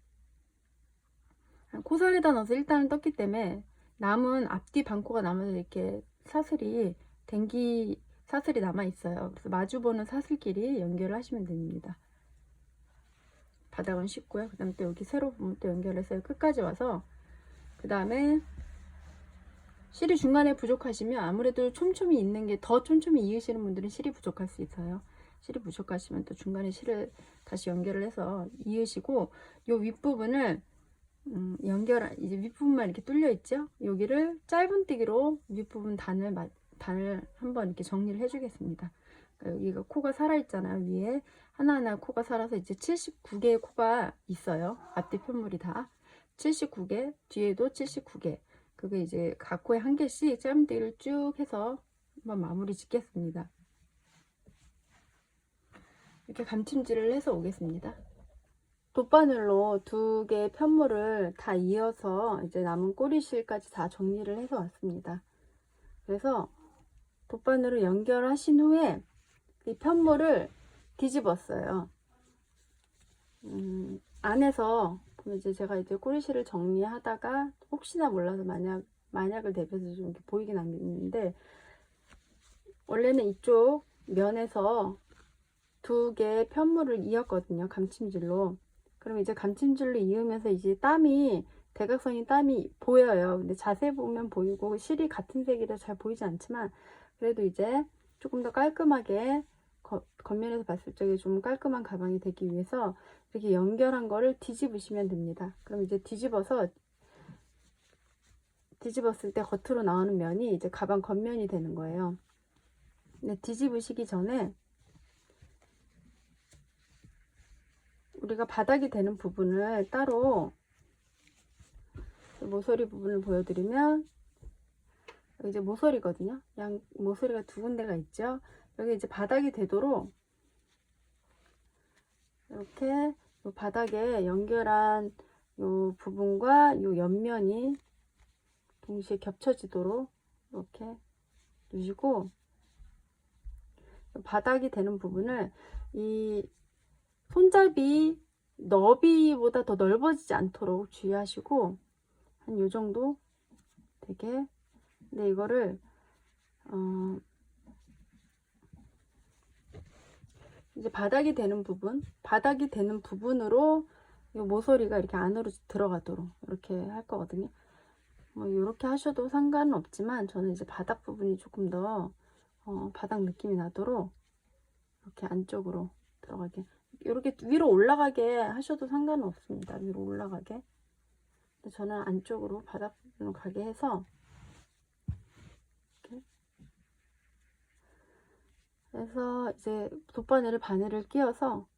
코선에다 넣어서 1단을 떴기 때문에 남은 앞뒤 반코가 남아서 이렇게 사슬이 사슬이 남아 있어요. 그래서 마주보는 사슬끼리 연결을 하시면 됩니다. 바닥은 쉽고요. 그 다음에 또 여기 세로 부분 또 연결해서 끝까지 와서, 그 다음에 실이 중간에 부족하시면 아무래도 촘촘히 있는 게, 더 촘촘히 이으시는 분들은 실이 부족할 수 있어요. 실이 부족하시면 또 중간에 실을 다시 연결을 해서 이으시고, 요 윗부분을 이제 윗부분만 이렇게 뚫려 있죠. 여기를 짧은뜨기로 윗부분 단을 한번 이렇게 정리를 해 주겠습니다. 여기가 코가 살아 있잖아요. 위에 하나하나 코가 살아서 이제 79개의 코가 있어요. 앞뒤 편물이 다 79개, 뒤에도 79개. 그게 이제 각 코에 한 개씩 짧은뜨기를 쭉 해서 한번 마무리 짓겠습니다. 이렇게 감침질을 해서 오겠습니다. 돗바늘로 2개의 편물을 다 이어서 이제 남은 꼬리실까지 다 정리를 해서 왔습니다. 그래서 돗바늘을 연결하신 후에 이 편물을 뒤집었어요. 안에서 보면 이제 제가 이제 꼬리실을 정리하다가 혹시나 몰라서 만약을 대비해서 좀 이렇게 보이긴 안 했는데, 원래는 이쪽 면에서 2개의 편물을 이었거든요. 감침질로. 그럼 이제 감침질로 이으면서 이제 대각선이 땀이 보여요. 근데 자세히 보면 보이고 실이 같은 색이라 잘 보이지 않지만, 그래도 이제 조금 더 깔끔하게 겉면에서 봤을 적에 좀 깔끔한 가방이 되기 위해서 이렇게 연결한 거를 뒤집으시면 됩니다. 그럼 이제 뒤집었을 때 겉으로 나오는 면이 이제 가방 겉면이 되는 거예요. 근데 뒤집으시기 전에 우리가 바닥이 되는 부분을 따로, 모서리 부분을 보여드리면, 여기 이제 모서리거든요. 모서리가 2군데가 있죠. 여기 이제 바닥이 되도록 이렇게 요 바닥에 연결한 요 부분과 요 옆면이 동시에 겹쳐지도록 이렇게 누시고, 바닥이 되는 부분을 이 손잡이 너비보다 더 넓어지지 않도록 주의하시고, 한 요 정도 되게. 근데 이거를 이제 바닥이 되는 부분으로 이 모서리가 이렇게 안으로 들어가도록 이렇게 할 거거든요. 뭐 이렇게 하셔도 상관은 없지만, 저는 이제 바닥 부분이 조금 더 바닥 느낌이 나도록 이렇게 안쪽으로 들어가게, 이렇게 위로 올라가게 하셔도 상관은 없습니다. 위로 올라가게. 근데 저는 안쪽으로 바닥 부분으로 가게 해서 이렇게 해서 이제 돗바늘에 바늘을 끼워서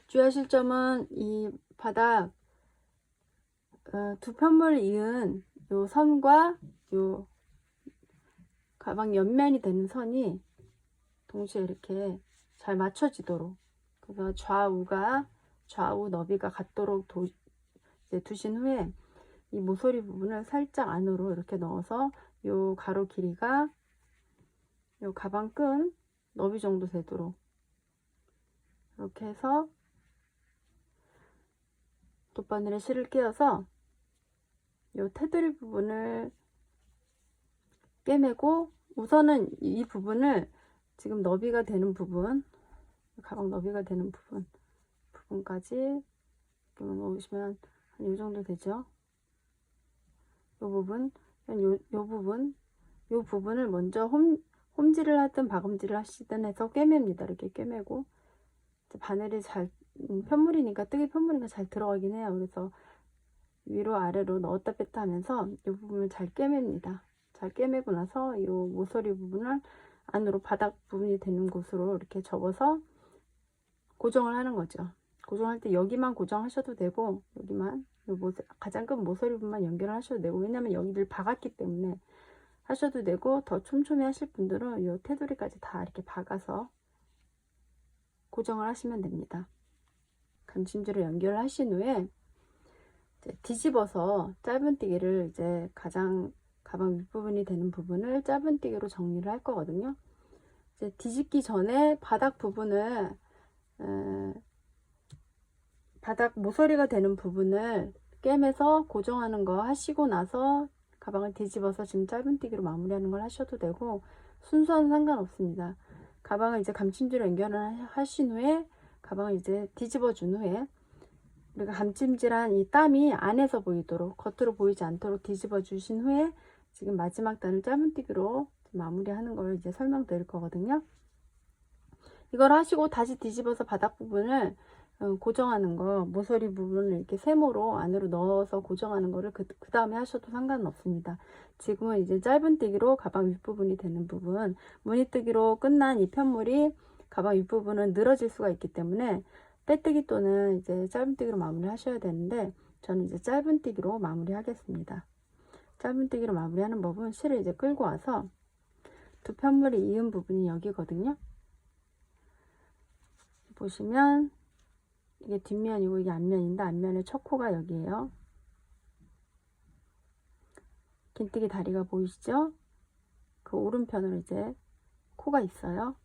주의하실 점은, 이 바닥 2편물 이은 요 선과 요 가방 옆면이 되는 선이 동시에 이렇게 잘 맞춰지도록, 그래서 좌우 너비가 같도록 이제 두신 후에 이 모서리 부분을 살짝 안으로 이렇게 넣어서 요 가로 길이가 요 가방 끈 너비 정도 되도록 이렇게 해서 돗바늘에 실을 끼워서 요 테두리 부분을 꿰매고, 우선은 이 부분을 지금 너비가 되는 부분, 가방 너비가 되는 부분까지 놓으시면 한 요 정도 되죠. 요 부분을 먼저 홈질을 하든 박음질을 하시든 해서 꿰맵니다. 이렇게 꿰매고, 바늘이 편물이니까, 뜨개 편물이니까 잘 들어가긴 해요. 그래서 위로 아래로 넣었다 뺐다 하면서 이 부분을 잘 꿰맵니다. 잘 꿰매고 나서 이 모서리 부분을 안으로 바닥 부분이 되는 곳으로 이렇게 접어서 고정을 하는 거죠. 고정할 때 여기만 고정하셔도 되고, 여기만 가장 큰 모서리 부분만 연결을 하셔도 되고, 왜냐면 여기를 박았기 때문에 하셔도 되고, 더 촘촘히 하실 분들은 이 테두리까지 다 이렇게 박아서 고정을 하시면 됩니다. 감침줄을 연결하신 후에 이제 뒤집어서 짧은뜨기를 이제 가장 가방 윗부분이 되는 부분을 짧은뜨기로 정리를 할 거거든요. 이제 뒤집기 전에 바닥 부분을 바닥 모서리가 되는 부분을 꿰매서 고정하는 거 하시고 나서 가방을 뒤집어서 지금 짧은뜨기로 마무리하는 걸 하셔도 되고, 순서는 상관없습니다. 가방을 이제 감침줄을 연결을 하신 후에 가방을 이제 뒤집어 준 후에 우리가 감침질한 이 땀이 안에서 보이도록, 겉으로 보이지 않도록 뒤집어 주신 후에 지금 마지막 단을 짧은뜨기로 마무리하는 걸 이제 설명드릴 거거든요. 이걸 하시고 다시 뒤집어서 바닥 부분을 고정하는 거, 모서리 부분을 이렇게 세모로 안으로 넣어서 고정하는 거를 그 다음에 하셔도 상관은 없습니다. 지금은 이제 짧은뜨기로 가방 윗부분이 되는 부분, 무늬뜨기로 끝난 이 편물이 가방 윗부분은 늘어질 수가 있기 때문에 빼뜨기 또는 이제 짧은뜨기로 마무리 하셔야 되는데, 저는 이제 짧은뜨기로 마무리 하겠습니다. 짧은뜨기로 마무리하는 법은 실을 이제 끌고 와서 두 편물이 이은 부분이 여기거든요. 보시면 이게 뒷면이고 이게 앞면인데, 앞면의 첫 코가 여기에요. 긴뜨기 다리가 보이시죠? 그 오른편으로 이제 코가 있어요.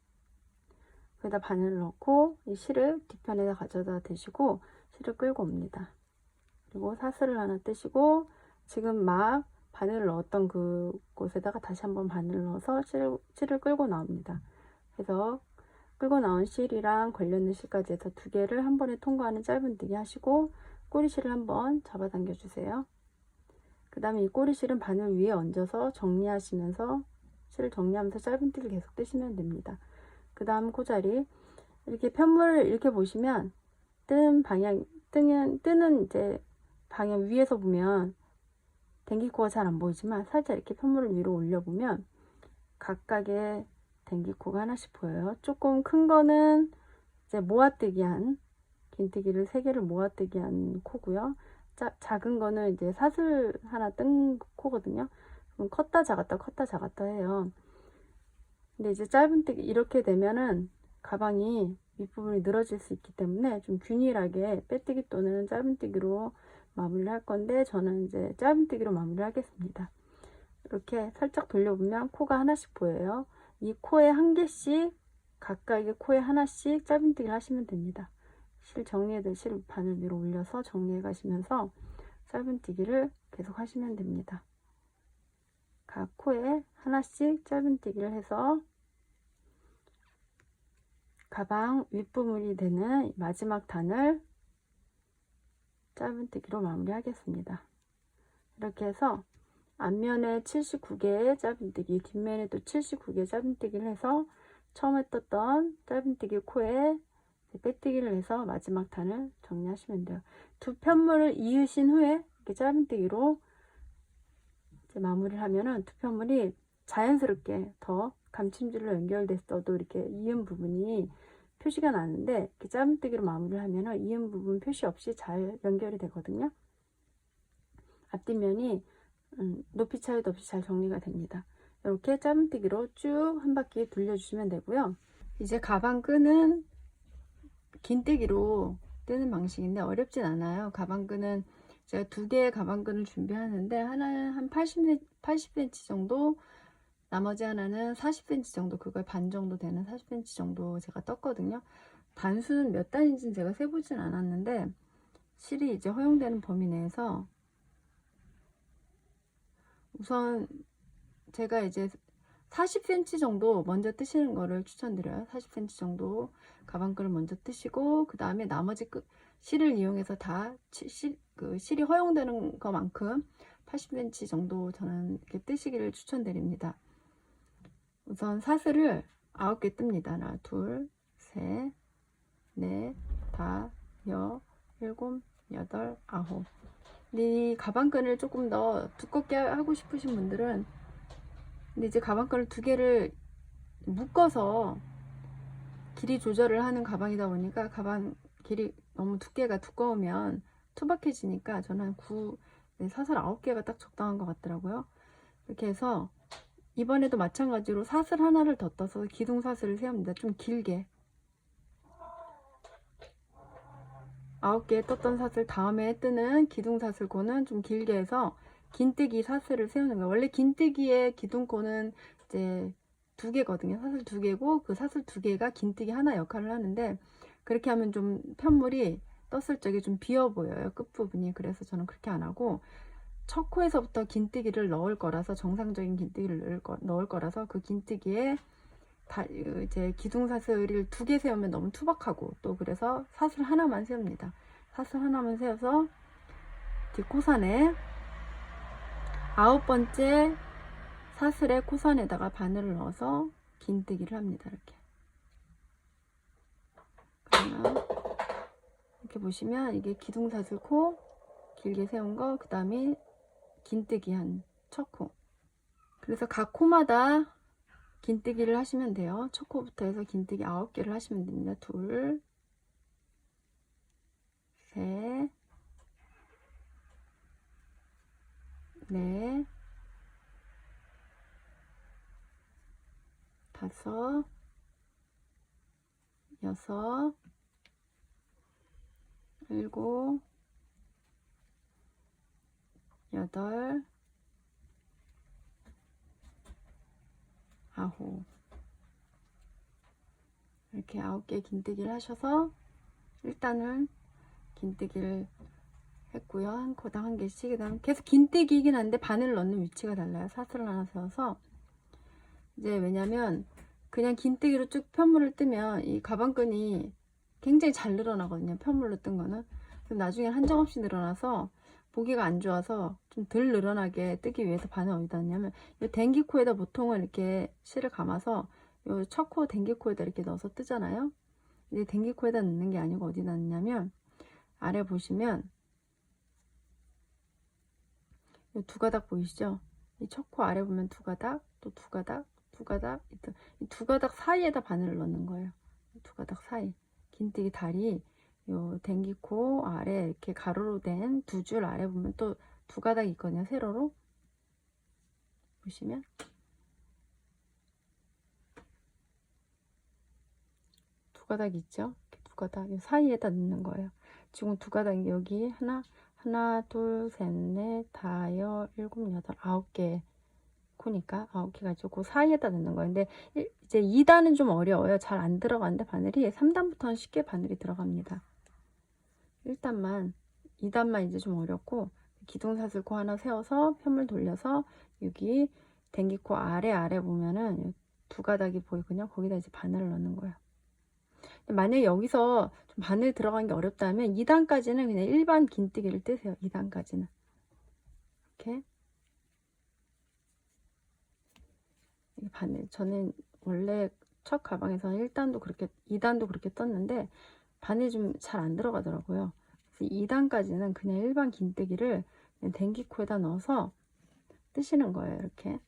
거기다 바늘을 넣고 이 실을 뒤편에다 가져다 대시고 실을 끌고 옵니다. 그리고 사슬을 하나 떼시고 지금 막 바늘을 넣었던 그 곳에다가 다시 한번 바늘을 넣어서 실을 끌고 나옵니다. 그래서 끌고 나온 실이랑 걸려있는 실까지 해서 두 개를 한 번에 통과하는 짧은뜨기 하시고, 꼬리실을 한번 잡아당겨 주세요. 그 다음에 이 꼬리실은 바늘 위에 얹어서 정리하시면서 실을 정리하면서 짧은뜨기를 계속 뜨시면 됩니다. 그 다음 코자리, 이렇게 편물을 이렇게 보시면 뜨는 방향, 뜨는 이제 방향 위에서 보면 댕기코가 잘 안 보이지만 살짝 이렇게 편물을 위로 올려보면 각각의 댕기코가 하나씩 보여요. 조금 큰 거는 이제 모아뜨기한, 긴뜨기를 3개를 모아뜨기한 코고요. 작은 거는 이제 사슬 하나 뜬 코거든요. 그럼 컸다 작았다 컸다 작았다 해요. 근데 이제 짧은뜨기 이렇게 되면은 가방이 윗부분이 늘어질 수 있기 때문에 좀 균일하게 빼뜨기 또는 짧은뜨기로 마무리를 할 건데, 저는 이제 짧은뜨기로 마무리를 하겠습니다. 이렇게 살짝 돌려보면 코가 하나씩 보여요. 이 코에 한 개씩, 각각의 코에 하나씩 짧은뜨기를 하시면 됩니다. 실 정리해둔 실 바늘 위로 올려서 정리해 가시면서 짧은뜨기를 계속 하시면 됩니다. 각 코에 하나씩 짧은뜨기를 해서 가방 윗부분이 되는 마지막 단을 짧은뜨기로 마무리 하겠습니다. 이렇게 해서 앞면에 79개의 짧은뜨기, 뒷면에도 79개의 짧은뜨기를 해서 처음에 떴던 짧은뜨기 코에 빼뜨기를 해서 마지막 단을 정리하시면 돼요. 두 편물을 이으신 후에 이렇게 짧은뜨기로 이제 마무리를 하면은 두 편물이 자연스럽게 더 감침줄로 연결됐어도 이렇게 이은 부분이 표시가 나는데, 이렇게 짧은뜨기로 마무리를 하면은 이은 부분 표시 없이 잘 연결이 되거든요. 앞뒷면이 높이 차이도 없이 잘 정리가 됩니다. 이렇게 짧은뜨기로 쭉 한 바퀴 돌려주시면 되고요. 이제 가방 끈은 긴뜨기로 뜨는 방식인데 어렵진 않아요. 가방 끈은 제가 2개의 가방 끈을 준비하는데, 하나는 한 80cm 정도, 나머지 하나는 40cm 정도, 그거의 반 정도 되는 40cm 정도 제가 떴거든요. 단수는 몇 단인지는 제가 세보진 않았는데, 실이 이제 허용되는 범위 내에서 우선 제가 이제 40cm 정도 먼저 뜨시는 거를 추천드려요. 40cm 정도 가방끈을 먼저 뜨시고, 그 다음에 나머지 실을 이용해서 다 실이 허용되는 것만큼 80cm 정도 저는 이렇게 뜨시기를 추천드립니다. 우선 사슬을 9개 뜹니다. 하나, 둘, 셋, 넷, 다, 여, 일곱, 여덟, 아홉. 이 가방끈을 조금 더 두껍게 하고 싶으신 분들은, 근데 이제 가방끈을 2개를 묶어서 길이 조절을 하는 가방이다 보니까 가방 길이 너무 두께가 두꺼우면 투박해지니까 저는 사슬 9개가 딱 적당한 것 같더라고요. 이렇게 해서 이번에도 마찬가지로 사슬 하나를 더 떠서 기둥 사슬을 세웁니다. 좀 길게. 9개 떴던 사슬 다음에 뜨는 기둥사슬코는 좀 길게 해서 긴뜨기 사슬을 세우는 거예요. 원래 긴뜨기의 기둥코는 이제 2개거든요. 사슬 2개고 그 사슬 2개가 긴뜨기 하나 역할을 하는데, 그렇게 하면 좀 편물이 떴을 적에 좀 비어 보여요, 끝부분이. 그래서 저는 그렇게 안 하고 첫 코에서부터 긴뜨기를 넣을 거라서, 정상적인 긴뜨기를 넣을 거라서 그 긴뜨기에 이제 기둥사슬을 2개 세우면 너무 투박하고, 또 그래서 사슬 하나만 세웁니다. 사슬 하나만 세워서 뒷코선에 9번째 사슬의 코선에다가 바늘을 넣어서 긴뜨기를 합니다. 이렇게. 그러면 이렇게 보시면 이게 기둥사슬 코 길게 세운 거, 그 다음에 긴뜨기 한 첫 코. 그래서 각 코마다 긴뜨기를 하시면 돼요. 첫 코부터 해서 긴뜨기 9개를 하시면 됩니다. 둘, 셋, 넷, 다섯, 여섯, 일곱, 여덟, 아홉. 이렇게 9개 긴뜨기를 하셔서 일단은 긴뜨기를 했고요. 한 코당 한 개씩. 그다음 계속 긴뜨기이긴 한데 바늘을 넣는 위치가 달라요. 사슬을 하나 세워서. 이제 왜냐면 그냥 긴뜨기로 쭉 편물을 뜨면 이 가방끈이 굉장히 잘 늘어나거든요. 편물로 뜬 거는. 그럼 나중에 한정없이 늘어나서 보기가 안 좋아서 좀 덜 늘어나게 뜨기 위해서 바늘 어디다 넣냐면 이 댕기코에다 보통은 이렇게 실을 감아서 요 첫 코 댕기코에다 이렇게 넣어서 뜨잖아요. 이제 댕기코에다 넣는 게 아니고 어디다 넣냐면 아래 보시면 이 2가닥 보이시죠? 이 첫 코 아래 보면 2가닥, 또 2가닥, 2가닥, 이 2가닥 사이에다 바늘을 넣는 거예요. 2가닥 사이. 긴뜨기 다리, 요 댕기코 아래 이렇게 가로로 된 2줄 아래 보면 또 2가닥이 있거든요. 세로로. 보시면 2가닥 있죠? 이렇게 2가닥 이 사이에다 넣는 거예요. 지금 2가닥이 여기 하나, 둘, 셋, 넷, 다섯, 일곱, 여덟, 9개 코니까 9개가 있죠. 그 사이에다 넣는 거예요. 근데 이제 2단은 좀 어려워요. 잘 안 들어가는데 바늘이 3단부터는 쉽게 바늘이 들어갑니다. 1단만, 2단만 이제 좀 어렵고, 기둥사슬 코 하나 세워서 편물 돌려서 여기 댕기코 아래 보면은 2가닥이 보이거든요. 거기다 이제 바늘을 넣는 거예요. 만약에 여기서 좀 바늘 들어간 게 어렵다면 2단까지는 그냥 일반 긴뜨기를 뜨세요. 2단까지는 이렇게 바늘. 저는 원래 첫 가방에서는 1단도 그렇게 2단도 그렇게 떴는데 바늘이 좀 잘 안 들어가더라고요. 그래서 2단까지는 그냥 일반 긴뜨기를 그냥 댕기코에다 넣어서 뜨시는 거예요. 이렇게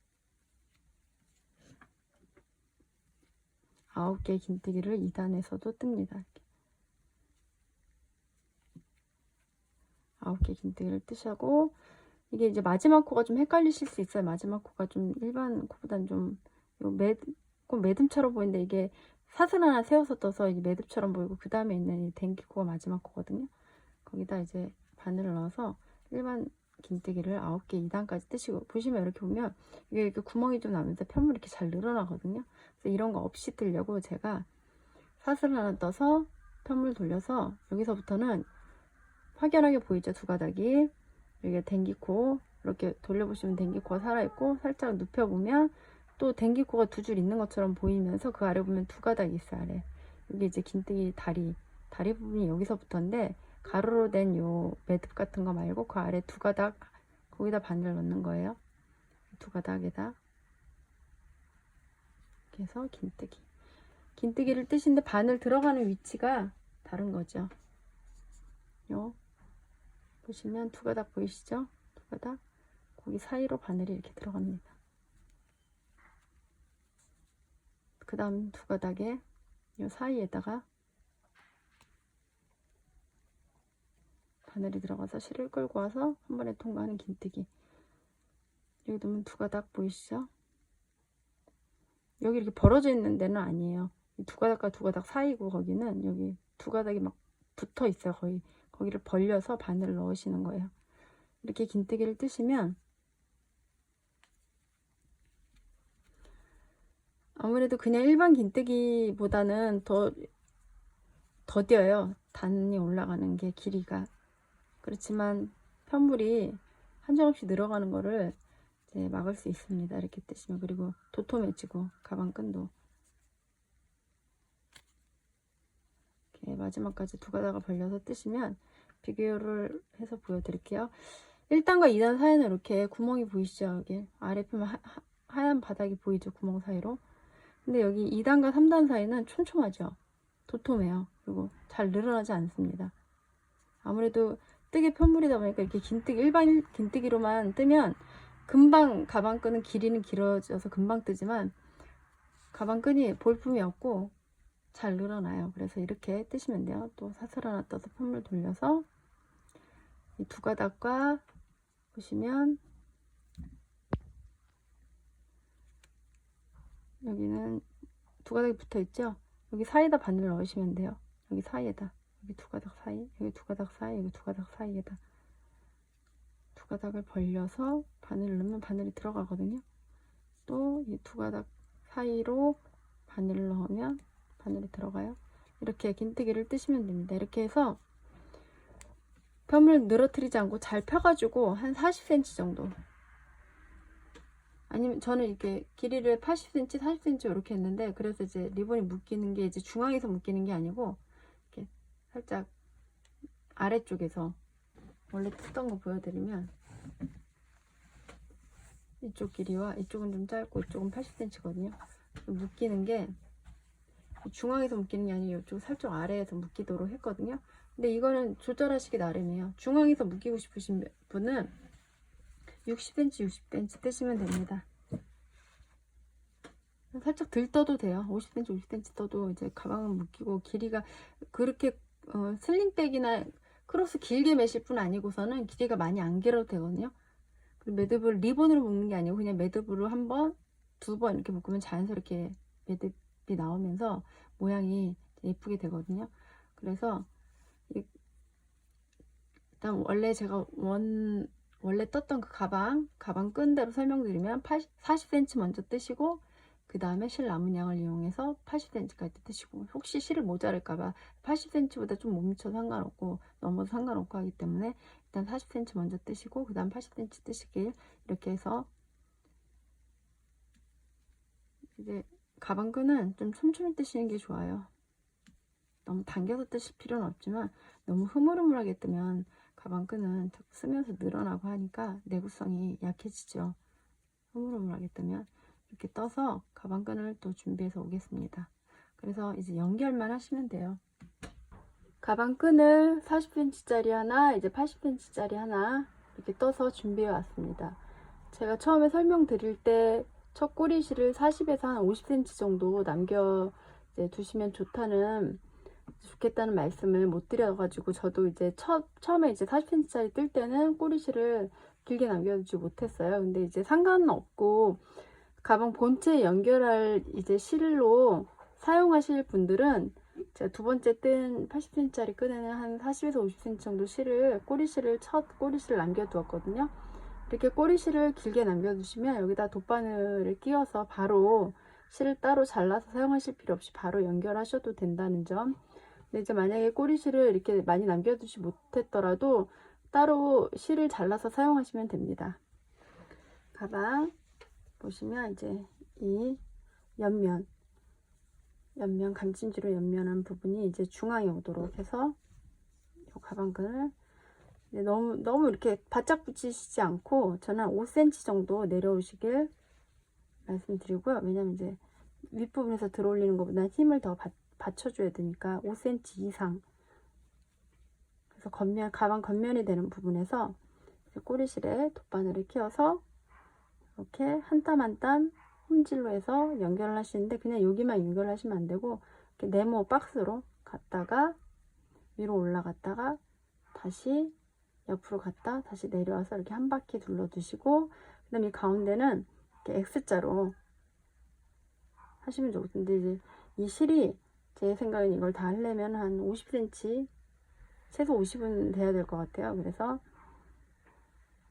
9개 긴뜨기를 2단에서도 뜹니다. 이렇게 9개 긴뜨기를 뜨시고, 이게 이제 마지막 코가 좀 헷갈리실 수 있어요. 마지막 코가 좀 일반 코보다는 좀 꼭 매듭처럼 보이는데 이게 사슬 하나 세워서 떠서 이게 매듭처럼 보이고, 그 다음에 있는 이 댕기코가 마지막 코거든요. 거기다 이제 바늘을 넣어서 일반 긴뜨기를 9개 2단까지 뜨시고, 보시면 이렇게 보면 이게 이렇게 구멍이 좀 나면서 편물이 이렇게 잘 늘어나거든요. 그래서 이런 거 없이 뜨려고 제가 사슬 하나 떠서 편물 돌려서 여기서부터는 확연하게 보이죠. 2가닥이. 이게 댕기코 이렇게 돌려보시면 댕기코가 살아있고, 살짝 눕혀보면 또 댕기코가 2줄 있는 것처럼 보이면서 그 아래 보면 2가닥이 있어요. 아래. 여기 이제 긴뜨기 다리 부분이 여기서부터인데, 가로로 된 요 매듭 같은 거 말고 그 아래 2가닥, 거기다 바늘 넣는 거예요. 2가닥에다 이렇게 해서 긴뜨기를 뜨시는데 바늘 들어가는 위치가 다른 거죠. 요 보시면 2가닥 보이시죠? 2가닥, 거기 사이로 바늘이 이렇게 들어갑니다. 그 다음 2가닥에 이 사이에다가 바늘이 들어가서 실을 끌고 와서 한 번에 통과하는 긴뜨기. 여기 보면 2가닥 보이시죠? 여기 이렇게 벌어져 있는 데는 아니에요. 이 2가닥과 2가닥 사이고, 거기는 여기 2가닥이 막 붙어 있어요. 거의 거기를 벌려서 바늘을 넣으시는 거예요. 이렇게 긴뜨기를 뜨시면 아무래도 그냥 일반 긴뜨기보다는 더 더뎌요. 단이 올라가는 게 길이가. 그렇지만 편물이 한정없이 늘어가는 거를 이제 막을 수 있습니다. 이렇게 뜨시면. 그리고 도톰해지고 가방끈도 이렇게 마지막까지 두 가닥을 벌려서 뜨시면 비교를 해서 보여드릴게요. 1단과 2단 사이는 이렇게 구멍이 보이시죠? 여기 아래표면 하얀 바닥이 보이죠? 구멍 사이로. 근데 여기 2단과 3단 사이는 촘촘하죠? 도톰해요. 그리고 잘 늘어나지 않습니다. 아무래도 뜨개 편물이다 보니까 이렇게 긴뜨기, 일반 긴뜨기로만 뜨면 금방 가방끈은 길이는 길어져서 금방 뜨지만 가방끈이 볼품이 없고 잘 늘어나요. 그래서 이렇게 뜨시면 돼요. 또 사슬 하나 떠서 편물 돌려서 이 두 가닥과 보시면 여기는 두 가닥이 붙어 있죠. 여기 사이에다 바늘 넣으시면 돼요. 여기 사이에다, 여기 두 가닥 사이, 여기 두 가닥 사이, 여기 두 가닥 사이에다 두 가닥을 벌려서 바늘을 넣으면 바늘이 들어가거든요. 또 이 두 가닥 사이로 바늘을 넣으면 바늘이 들어가요. 이렇게 긴뜨기를 뜨시면 됩니다. 이렇게 해서 펴을 늘어뜨리지 않고 잘 펴가지고 한 40cm 정도, 아니면 저는 이렇게 길이를 80cm, 40cm 이렇게 했는데, 그래서 이제 리본이 묶이는 게 이제 중앙에서 묶이는 게 아니고 이렇게 살짝 아래쪽에서, 원래 뜨던 거 보여드리면 이쪽 길이와 이쪽은 좀 짧고 이쪽은 80cm거든요. 묶이는 게 중앙에서 묶이는 게 아니고 이쪽 살짝 아래에서 묶이도록 했거든요. 근데 이거는 조절하시기 나름이에요. 중앙에서 묶이고 싶으신 분은 60cm, 60cm 뜨시면 됩니다. 살짝 들 떠도 돼요. 50cm, 50cm 떠도 이제 가방은 묶이고, 길이가 그렇게 슬링백이나 크로스 길게 매실 분 아니고서는 길이가 많이 안 길어도 되거든요. 그리고 매듭을 리본으로 묶는 게 아니고 그냥 매듭으로 한 번, 두 번 이렇게 묶으면 자연스럽게 매듭이 나오면서 모양이 예쁘게 되거든요. 그래서 일단 원래 제가 원래 떴던 그 가방 끈대로 설명드리면 40cm 먼저 뜨시고, 그 다음에 실 남은 양을 이용해서 80cm까지 뜨시고, 혹시 실을 모자랄까봐 80cm보다 좀 못 미쳐도 상관없고 넘어도 상관없고 하기 때문에 일단 40cm 먼저 뜨시고 그 다음 80cm 뜨시길, 이렇게 해서 이제 가방끈은 좀 촘촘히 뜨시는 게 좋아요. 너무 당겨서 뜨실 필요는 없지만 너무 흐물흐물하게 뜨면 가방끈은 자꾸 쓰면서 늘어나고 하니까 내구성이 약해지죠. 흐물흐물하게 뜨면. 이렇게 떠서 가방끈을 또 준비해서 오겠습니다. 그래서 이제 연결만 하시면 돼요. 가방끈을 40cm짜리 하나, 이제 80cm짜리 하나 이렇게 떠서 준비해 왔습니다. 제가 처음에 설명드릴 때 첫 꼬리실을 40에서 한 50cm 정도 남겨 이제 두시면 좋겠다는 말씀을 못 드려가지고, 저도 이제 처음에 이제 40cm짜리 뜰 때는 꼬리실을 길게 남겨두지 못했어요. 근데 이제 상관없고 가방 본체에 연결할 이제 실로 사용하실 분들은 제가 두 번째 뜬 80cm짜리 끈에는 한 40에서 50cm 정도 첫 꼬리실을 남겨두었거든요. 이렇게 꼬리실을 길게 남겨두시면 여기다 돗바늘을 끼워서 바로 실을 따로 잘라서 사용하실 필요 없이 바로 연결하셔도 된다는 점. 근데 이제 만약에 꼬리실을 이렇게 많이 남겨두지 못했더라도 따로 실을 잘라서 사용하시면 됩니다. 가방 보시면 이제 이 옆면 감찜질로 옆면한 부분이 이제 중앙에 오도록 해서 이 가방끈을 너무 이렇게 바짝 붙이시지 않고 저는 한 5cm 정도 내려오시길 말씀드리고요. 왜냐면 이제 윗부분에서 들어올리는 것보다 힘을 더 받쳐줘야 되니까 5cm 이상. 그래서 가방 겉면이 되는 부분에서 꼬리실에 돗바늘을 끼워서 이렇게 한 땀 한 땀 홈질로 해서 연결을 하시는데, 그냥 여기만 연결하시면 안 되고 이렇게 네모 박스로 갔다가 위로 올라갔다가 다시 옆으로 갔다 다시 내려와서 이렇게 한 바퀴 둘러 두시고, 그 다음에 이 가운데는 이렇게 X자로 하시면 좋은데, 이제 이 실이 제 생각엔 이걸 다 하려면 한 50cm 최소 50은 돼야 될 것 같아요. 그래서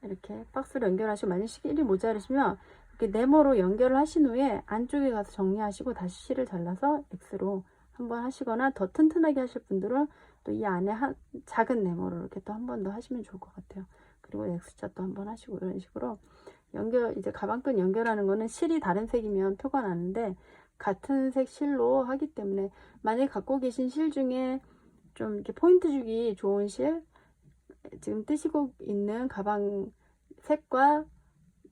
이렇게 박스로 연결하시고, 만약 실이 모자르시면 이렇게 네모로 연결을 하신 후에 안쪽에 가서 정리하시고 다시 실을 잘라서 X로 한번 하시거나, 더 튼튼하게 하실 분들은 또 이 안에 작은 네모로 이렇게 또 한 번 더 하시면 좋을 것 같아요. 그리고 X자 또 한 번 하시고, 이런 식으로 이제 가방끈 연결하는 거는 실이 다른 색이면 표가 나는데 같은 색 실로 하기 때문에, 만약에 갖고 계신 실 중에 좀 이렇게 포인트 주기 좋은 실, 지금 뜨시고 있는 가방 색과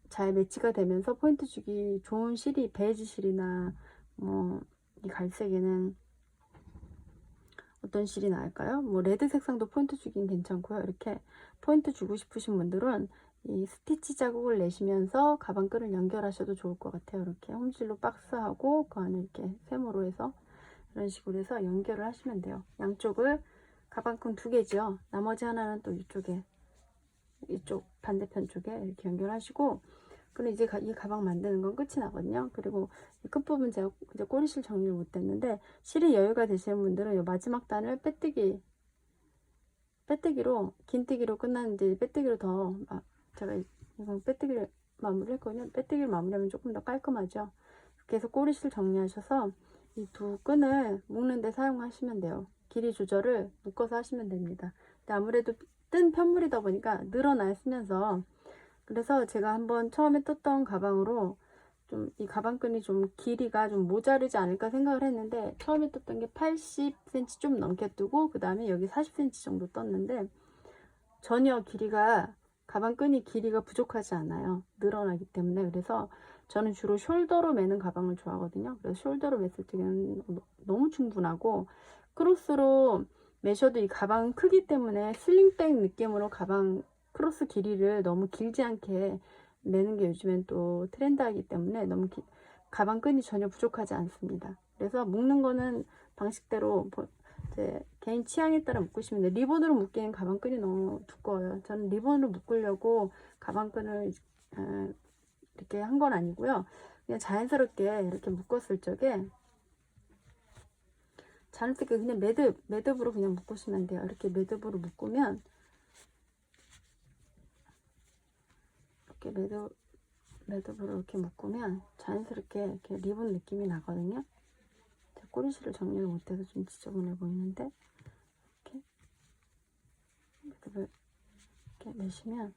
잘 매치가 되면서 포인트 주기 좋은 실이 베이지 실이나 뭐 이 갈색에는 어떤 실이 나을까요? 뭐 레드 색상도 포인트 주긴 괜찮고요. 이렇게 포인트 주고 싶으신 분들은 이 스티치 자국을 내시면서 가방끈을 연결하셔도 좋을 것 같아요. 이렇게 홈실로 박스하고 그 안에 이렇게 세모로 해서 이런 식으로 해서 연결을 하시면 돼요. 양쪽을 가방끈 2개죠. 나머지 하나는 또 이쪽에, 이쪽 반대편 쪽에 이렇게 연결하시고, 그럼 이제 이 가방 만드는 건 끝이 나거든요. 그리고 이 끝부분 제가 이제 꼬리실 정리를 못 했는데, 실이 여유가 되시는 분들은 이 마지막 단을 빼뜨기로, 긴뜨기로 끝났는데 빼뜨기로 더, 제가 이건 빼뜨기를 마무리 했거든요. 빼뜨기를 마무리하면 조금 더 깔끔하죠. 이렇게 해서 꼬리실 정리하셔서 이 두 끈을 묶는 데 사용하시면 돼요. 길이 조절을 묶어서 하시면 됩니다. 근데 아무래도 뜬 편물이다 보니까 늘어나시면서, 그래서 제가 한번 처음에 떴던 가방으로 좀 이 가방끈이 좀 길이가 좀 모자르지 않을까 생각을 했는데, 처음에 떴던 게 80cm 좀 넘게 뜨고 그 다음에 여기 40cm 정도 떴는데, 전혀 가방끈이 길이가 부족하지 않아요. 늘어나기 때문에. 그래서 저는 주로 숄더로 매는 가방을 좋아하거든요. 그래서 숄더로 맸을 때는 너무 충분하고, 크로스로 매셔도 이 가방 크기 때문에 슬링백 느낌으로 가방 크로스 길이를 너무 길지 않게 매는 게 요즘엔 또 트렌드하기 때문에 가방끈이 전혀 부족하지 않습니다. 그래서 묶는 거는 방식대로 제 개인 취향에 따라 묶으시면 돼요. 리본으로 묶기엔 가방끈이 너무 두꺼워요. 저는 리본으로 묶으려고 가방끈을 이렇게 한 건 아니고요. 그냥 자연스럽게 이렇게 묶었을 적에 자연스럽게 그냥 매듭으로 그냥 묶으시면 돼요. 이렇게 매듭으로 묶으면, 이렇게 매듭으로 이렇게 묶으면 자연스럽게 이렇게 리본 느낌이 나거든요. 꼬리실을 정리를 못해서 좀 지저분해 보이는데, 이렇게 매듭을 이렇게 매시면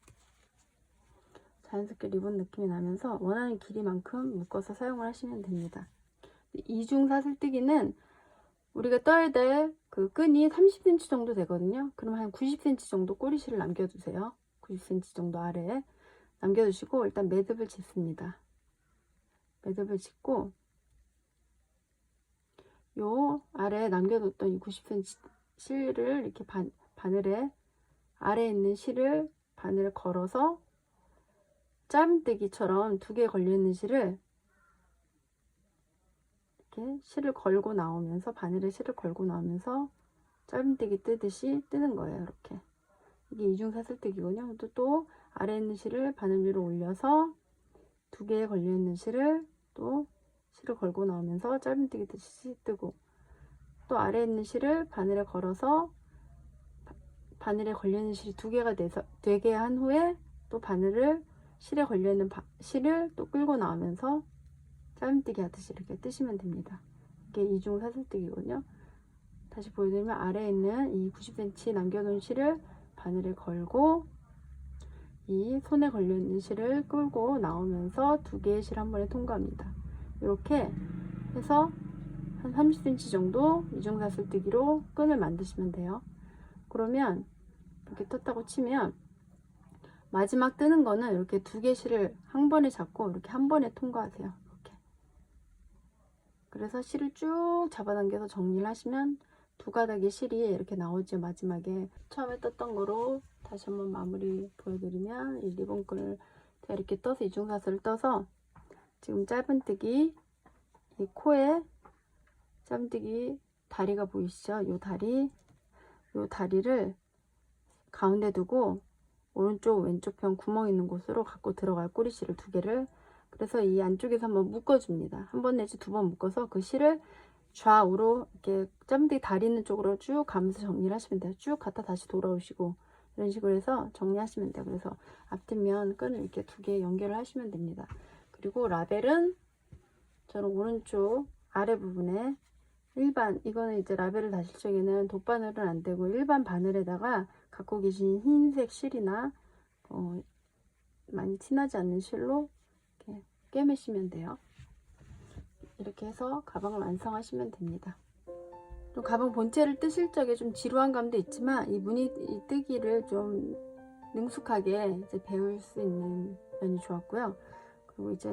자연스럽게 리본 느낌이 나면서 원하는 길이만큼 묶어서 사용을 하시면 됩니다. 이중 사슬뜨기는 우리가 떠야 될 그 끈이 30cm 정도 되거든요. 그럼 한 90cm 정도 꼬리실을 남겨두세요. 90cm 정도 아래에 남겨두시고 일단 매듭을 짓습니다. 매듭을 짓고 요 아래에 남겨뒀던 이 90cm 실을 이렇게 바늘에, 아래에 있는 실을 바늘에 걸어서 짧은뜨기처럼 2개 걸려있는 실을 이렇게 실을 걸고 나오면서, 바늘에 실을 걸고 나오면서 짧은뜨기 뜨듯이 뜨는 거예요. 이렇게. 이게 이중사슬뜨기군요. 또 아래에 있는 실을 바늘 위로 올려서 2개에 걸려있는 실을 또 실을 걸고 나오면서 짧은뜨기 뜨듯이 뜨고, 또 아래에 있는 실을 바늘에 걸어서 바늘에 걸려있는 실이 2개가 되게 한 후에 또 실에 걸려있는 실을 또 끌고 나오면서 짧은뜨기 하듯이 이렇게 뜨시면 됩니다. 이게 이중 사슬뜨기거든요. 다시 보여드리면, 아래에 있는 이 90cm 남겨둔 실을 바늘에 걸고 이 손에 걸려있는 실을 끌고 나오면서 2개의 실 한 번에 통과합니다. 이렇게 해서 한 30cm 정도 이중사슬뜨기로 끈을 만드시면 돼요. 그러면 이렇게 떴다고 치면 마지막 뜨는 거는 이렇게 2개 실을 한 번에 잡고 이렇게 한 번에 통과하세요. 이렇게. 그래서 실을 쭉 잡아당겨서 정리를 하시면 2가닥의 실이 이렇게 나오죠. 마지막에 처음에 떴던 거로 다시 한번 마무리 보여드리면, 이 리본끈을 이렇게 떠서 이중사슬을 떠서 지금 짧은뜨기, 이 코에 짧은뜨기 다리가 보이시죠? 요 다리를 가운데 두고 오른쪽 왼쪽 편 구멍 있는 곳으로 갖고 들어갈 꼬리실을 2개를, 그래서 이 안쪽에서 한번 묶어줍니다. 한 번 내지 2번 묶어서 그 실을 좌우로 이렇게 짬띠 다리는 쪽으로 쭉 가면서 정리를 하시면 돼요. 쭉 갔다 다시 돌아오시고 이런 식으로 해서 정리하시면 돼요. 그래서 앞뒷면 끈을 이렇게 2개 연결을 하시면 됩니다. 그리고 라벨은 저는 오른쪽 아래 부분에 일반, 이거는 이제 라벨을 다실 적에는 돗바늘은 안 되고 일반 바늘에다가 갖고 계신 흰색 실이나 많이 티나지 않는 실로 이렇게 꿰매시면 돼요. 이렇게 해서 가방을 완성하시면 됩니다. 또 가방 본체를 뜨실 적에 좀 지루한 감도 있지만 이 무늬 뜨기를 좀 능숙하게 이제 배울 수 있는 면이 좋았고요. 그리고 이제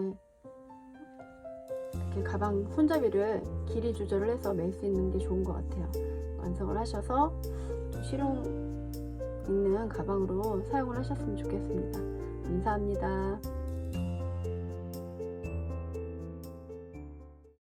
이렇게 가방 손잡이를 길이 조절을 해서 멜 수 있는 게 좋은 것 같아요. 완성을 하셔서 좀 실용 있는 가방으로 사용을 하셨으면 좋겠습니다. 감사합니다.